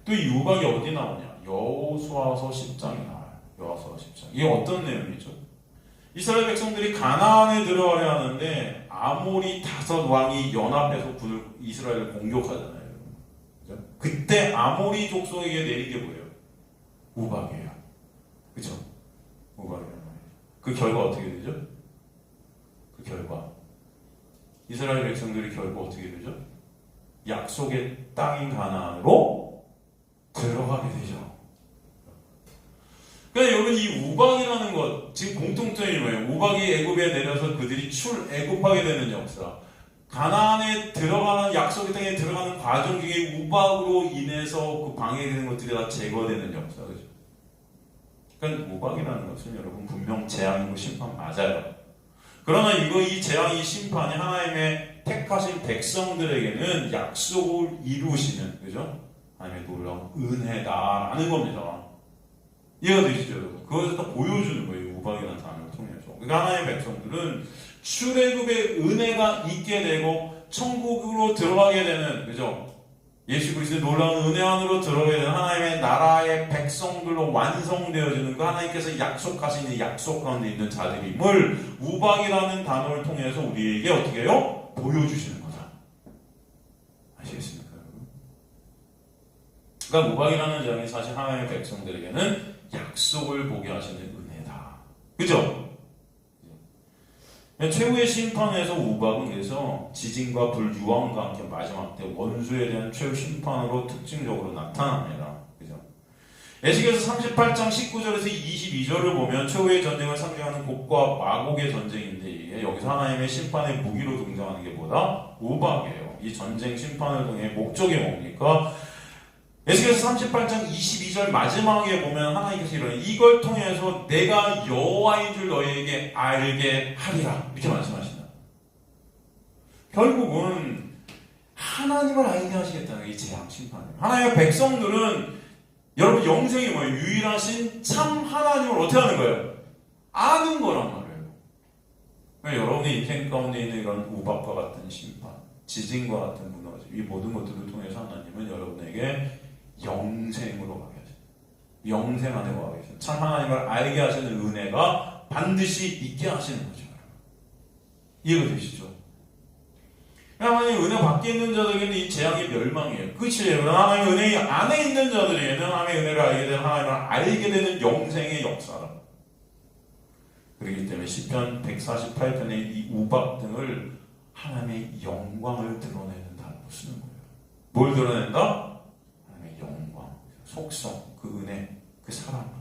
또 이 우박이 어디 나오냐? 여호수아서 10장에 나와요. 여호수아 10장. 이게 어떤 내용이죠? 이스라엘 백성들이 가나안에 들어가려 하는데 아모리 5왕이 연합해서 이스라엘을 공격하잖아요. 그죠? 그때 아모리 족속에게 내린 게 뭐예요? 우박이에요. 그렇죠? 우박이에요. 그 결과 어떻게 되죠? 그 결과 이스라엘 백성들이 결과 어떻게 되죠? 약속의 땅인 가나안으로 들어가게 되죠. 그러니까 여러분 이 우박이라는 것 지금 공통점이 뭐예요? 우박이 애굽에 내려서 그들이 애굽하게 되는 역사. 가나안에 들어가는 약속의 땅에 들어가는 과정 중에 우박으로 인해서 그 방해되는 것들이 다 제거되는 역사. 그죠? 그러니까 우박이라는 것은 여러분 분명 재앙이고 심판 맞아요. 그러나 이 재앙이 심판이 하나님의 택하신 백성들에게는 약속을 이루시는, 그죠? 하나님의 놀라운 은혜다라는 겁니다. 이해가 되시죠, 여러분? 그것을 다 보여주는 거예요, 우박이라는 단어를 통해서. 그러니까 하나님의 백성들은 출애굽의 은혜가 있게 되고 천국으로 들어가게 되는, 그죠? 예수 그리스도의 놀라운 은혜 안으로 들어가게 되는 하나님의 나라의 백성들로 완성되어지는 그 하나님께서 약속하신 이 약속 가운데 있는 자들임을 우박이라는 단어를 통해서 우리에게 어떻게 해요? 보여주시는 거다. 아시겠습니까, 여러분? 그러니까 우박이라는 점이 사실 하나님의 백성들에게는 약속을 보게 하시는 은혜다. 그죠? 최후의 심판에서 우박은 그래서 지진과 불, 유황과 함께 마지막 때 원수에 대한 최후 심판으로 특징적으로 나타납니다. 그죠? 에스겔서 38장 19절에서 22절을 보면 최후의 전쟁을 상징하는 곡과 마곡의 전쟁인데 이게 여기서 하나님의 심판의 무기로 등장하는 게 뭐다? 우박이에요. 이 전쟁 심판을 통해 목적이 뭡니까? 에스겔서 38장 22절 마지막에 보면 하나님께서 이걸 통해서 내가 여호와인 줄 너희에게 알게 하리라 이렇게 말씀하신다. 결국은 하나님을 알게 하시겠다는 게 재앙 심판이에요. 하나님의 백성들은 여러분 영생이 뭐예요? 유일하신 참 하나님을 어떻게 하는 거예요? 아는 거란 말이에요. 그러니까 여러분의 인생 가운데 있는 이런 우박과 같은 심판, 지진과 같은 무너짐, 이 모든 것들을 통해서 하나님은 여러분에게 영생으로 가게 하십니다. 영생 안에 와 계신 참 하나님을 알게 하시는 은혜가 반드시 있게 하시는 거죠. 이해가 되시죠? 하나님의 은혜 밖에 있는 자들에게는 이 재앙이 멸망이에요. 끝이에요. 그러나 하나님의 은혜 안에 있는 자들에게는 하나님의 은혜를 알게 되는 하나님을 알게 되는 영생의 역사라. 그렇기 때문에 시편 148편의 이 우박 등을 하나님의 영광을 드러내는 단어로 쓰는 거예요. 뭘 드러낸다? 하나님의 영광, 속성, 그 은혜, 그 사랑.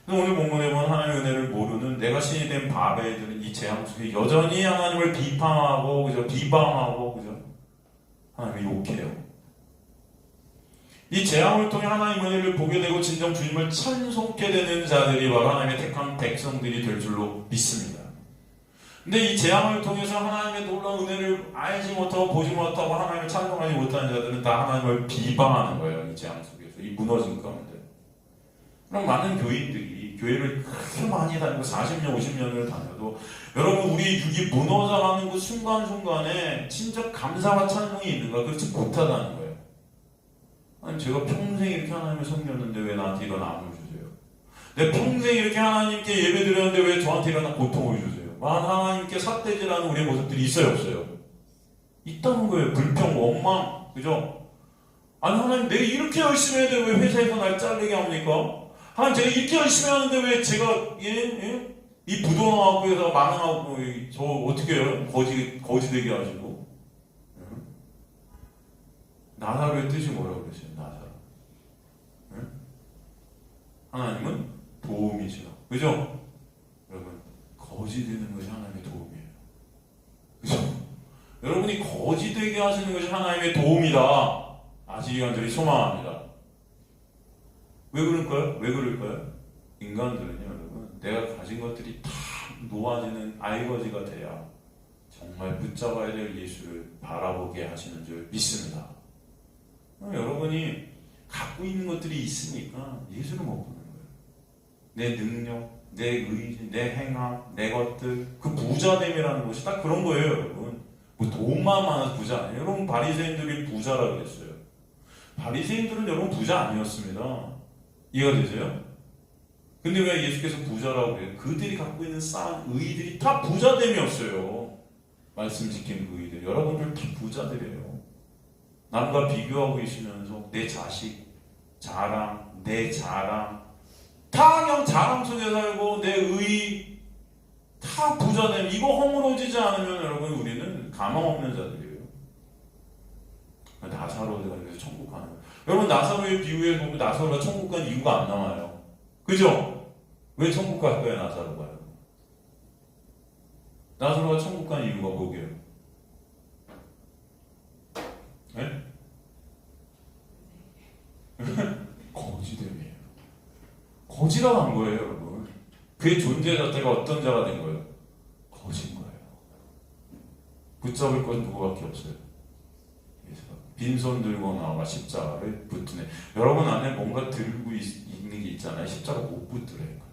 오늘 본문에 보면 하나님의 은혜를 모르는 내가 신이 된 바벨들은 이 재앙 속에 여전히 하나님을 비판하고 그죠? 비방하고 그죠? 하나님을 욕해요. 이 재앙을 통해 하나님의 은혜를 보게 되고 진정 주님을 찬송케 되는 자들이 바로 하나님의 택한 백성들이 될 줄로 믿습니다. 근데 이 재앙을 통해서 하나님의 놀라운 은혜를 알지 못하고 보지 못하고 하나님을 찬송하지 못하는 자들은 다 하나님을 비방하는 거예요. 이 재앙 속에서. 이 무너진 가운데. 그럼 많은 교인들이 교회를 그렇게 많이 다니고 40년, 50년을 다녀도 여러분 우리의 육이 무너져가는 그 순간순간에 진짜 감사와 찬송이 있는가? 그렇지 못하다는 거예요. 아니 제가 평생 이렇게 하나님을 섬겼는데 왜 나한테 이런 암을 주세요? 내가 평생 이렇게 하나님께 예배 드렸는데 왜 저한테 이런 고통을 주세요? 하나님께 삿대질하는 우리의 모습들이 있어요, 없어요? 있다는 거예요. 불평, 원망, 그죠? 아니 하나님 내가 이렇게 열심히 해야 돼 왜 회사에서 날 잘리게 합니까? 하나님 제가 이렇게 열심히 하는데 왜 제가 이 부도나고 해서 망하고 저 어떻게 해요? 거지 되게 하시고 나사로의 뜻이 뭐라고 그러세요? 나사로 하나님은 도움이시라 그죠? 여러분 거지 되는 것이 하나님의 도움이에요 그죠? 여러분이 거지 되게 하시는 것이 하나님의 도움이다 아시기 간절히 소망합니다. 왜 그럴까요? 왜 그럴까요? 인간들은요, 여러분, 내가 가진 것들이 다 놓아지는 알거지가 돼야 정말 붙잡아야 될 예수를 바라보게 하시는 줄 믿습니다. 여러분이 갖고 있는 것들이 있으니까 예수를 못 보는 거예요. 내 능력, 내 의지, 내 행함, 내 것들, 그 부자됨이라는 것이 딱 그런 거예요, 여러분. 뭐 돈만 많아서 부자 아니에요. 여러분 바리새인들이 부자라 그랬어요. 바리새인들은 여러분 부자 아니었습니다. 이해가 되세요? 근데 왜 예수께서 부자라고 그래요? 그들이 갖고 있는 쌓은 의들이 다 부자됨이었어요. 말씀 지킨 그 의들. 여러분들 다 부자들이에요. 남과 비교하고 계시면서 내 자식, 자랑, 내 자랑, 다 그냥 자랑 속에 살고 내 의, 다 부자됨. 이거 허물어지지 않으면 여러분 우리는 가망 없는 자들이에요. 나사로가 그래서 천국 가는 거예요. 여러분 나사로의 비유에 보면 나사로가 천국 간 이유가 안 나와요. 그죠? 왜 천국 갈까요 나사로가요? 나사로가 천국 간 이유가 뭐게요? 네? 거지됨이에요. 거지라 간 거예요 여러분. 그의 존재 자체가 어떤 자가 된 거예요? 거지인 거예요. 붙잡을 건 누구밖에 없어요. 빈손 들고 나와 십자가를 붙드네. 여러분 안에 뭔가 들고 있는 게 있잖아요. 십자가 못 붙들어요.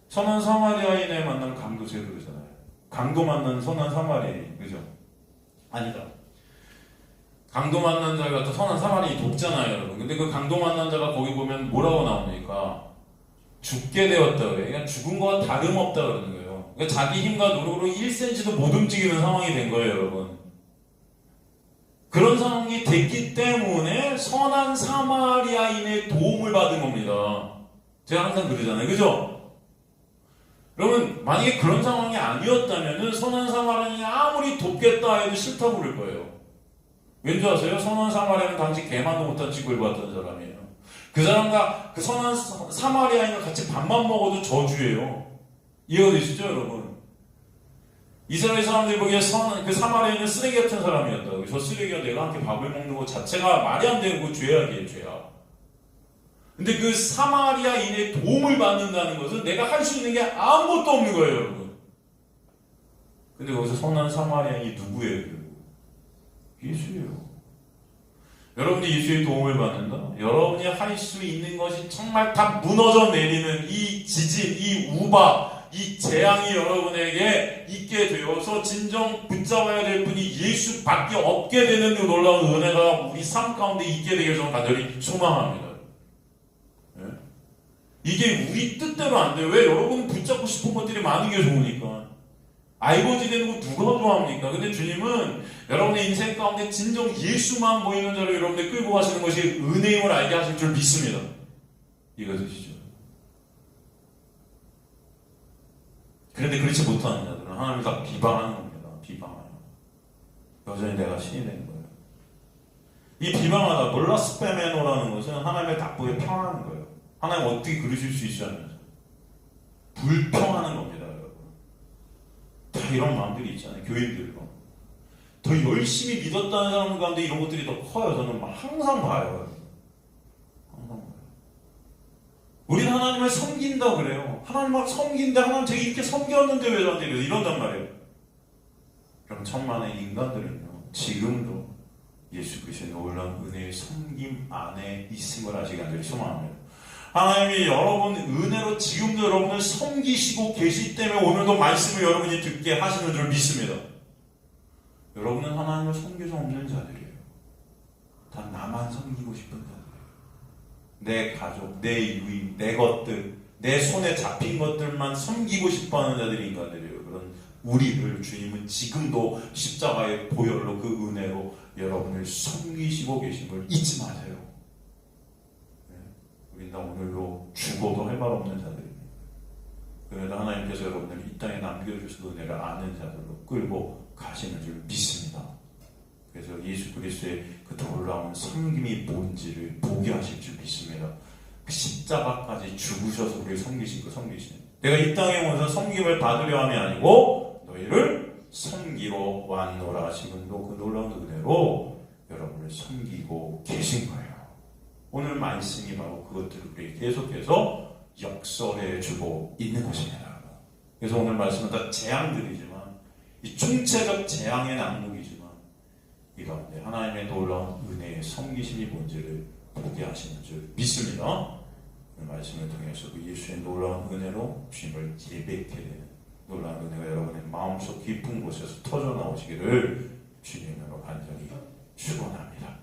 선한 사마리아인에 만난 강도 제도잖아요. 강도 만난 선한 사마리아인, 그죠? 아니다. 강도 만난 자가 또 선한 사마리아인이 돕잖아요, 여러분. 근데 그 강도 만난 자가 거기 보면 뭐라고 나옵니까? 죽게 되었다 그래요. 그냥 죽은 거와 다름없다 그러는 거예요. 그러니까 자기 힘과 노력으로 1cm도 못 움직이는 상황이 된 거예요, 여러분. 그런 상황이 됐기 때문에 선한 사마리아인의 도움을 받은 겁니다. 제가 항상 그러잖아요. 그죠? 여러분, 만약에 그런 상황이 아니었다면 선한 사마리아인이 아무리 돕겠다 해도 싫다고 그럴 거예요. 왠지 아세요? 선한 사마리아인은 당시 개만도 못한 직을 받던 사람이에요. 그 사람과 그 선한 사마리아인과 같이 밥만 먹어도 저주예요. 이해가 되시죠, 여러분? 이스라엘 사람들이 보기에 그 사마리아인은 쓰레기 같은 사람이었다고. 저 쓰레기가 내가 함께 밥을 먹는 것 자체가 말이 안 되는 거 죄악이에요, 죄악. 근데 그 사마리아인의 도움을 받는다는 것은 내가 할 수 있는 게 아무것도 없는 거예요, 여러분. 근데 거기서 선한 사마리아인이 누구예요, 결국? 예수예요. 여러분이 예수의 도움을 받는다? 여러분이 할 수 있는 것이 정말 다 무너져 내리는 이 지진, 이 우박, 이 재앙이 여러분에게 있게 되어서 진정 붙잡아야 될 분이 예수밖에 없게 되는 그 놀라운 은혜가 우리 삶 가운데 있게 되길 저는 간절히 소망합니다. 이게 우리 뜻대로 안 돼요. 왜? 여러분 붙잡고 싶은 것들이 많은 게 좋으니까. 알고지 되는 거 누가 좋아합니까? 근데 주님은 여러분의 인생 가운데 진정 예수만 보이는 자로 여러분들 끌고 가시는 것이 은혜임을 알게 하실 줄 믿습니다. 이거 드시죠. 그런데 그렇지 못하는 자들은 하나님을 다 비방하는 겁니다. 비방하는. 여전히 내가 신이 되는 거예요. 이 비방하다, 몰라스페메노라는 것은 하나님의 답부에 평하는 거예요. 하나님 어떻게 그러실 수 있냐면서 불평하는 겁니다, 여러분. 다 이런 마음들이 있잖아요, 교인들도. 더 열심히 믿었다는 사람 가운데 이런 것들이 더 커요. 저는 항상 봐요. 항상 봐요. 우리는 하나님을 섬긴다 그래요. 하나님을 섬긴데 하나님 제가 이렇게 섬겼는데 왜 저한테 이런단 말이에요. 그럼 천만의 인간들은요, 지금도 예수 그리스도의 놀라운 은혜의 섬김 안에 있음을 아시기 간절히 소망합니다. 하나님이 여러분 은혜로 지금도 여러분을 섬기시고 계시기 때문에 오늘도 말씀을 여러분이 듣게 하시는 줄 믿습니다. 여러분은 하나님을 섬기지 없는 자들이에요. 다 나만 섬기고 싶은 자들이에요. 내 가족, 내 유인, 내 것들, 내 손에 잡힌 것들만 섬기고 싶어하는 자들이 인간들이에요. 그런 우리를 주님은 지금도 십자가의 보혈로 그 은혜로 여러분을 섬기시고 계심을 잊지 마세요. 우리는 오늘도 죽어도 할 말 없는 자들입니다. 그래도 하나님께서 여러분을 이 땅에 남겨주신 은혜를 아는 자들로 끌고 가시는 줄 믿습니다. 그래서 예수 그리스도의 그 놀라운 섬김이 뭔지를 보게 하실 줄 믿습니다. 그 십자가까지 죽으셔서 우리를 섬기신 그 섬기신. 내가 이 땅에 오면서 섬김을 받으려 함이 아니고 너희를 섬기러 왔노라. 지금도 그 놀라운 은혜로 여러분을 섬기고 계신 거예요. 오늘 말씀이 바로 그것들을 우리에게 계속해서 역설해 주고 있는 것입니다. 그래서 오늘 말씀은 다 재앙들이지만 이 총체적 재앙의 난국이지만 이 가운데 하나님의 놀라운 은혜의 섬기심이 뭔지를 보게 하시는 줄 믿습니다. 오늘 말씀을 통해서 그 예수의 놀라운 은혜로 주님을 예배하게 되는 놀라운 은혜가 여러분의 마음속 깊은 곳에서 터져 나오시기를 주님으로 간절히 축원합니다.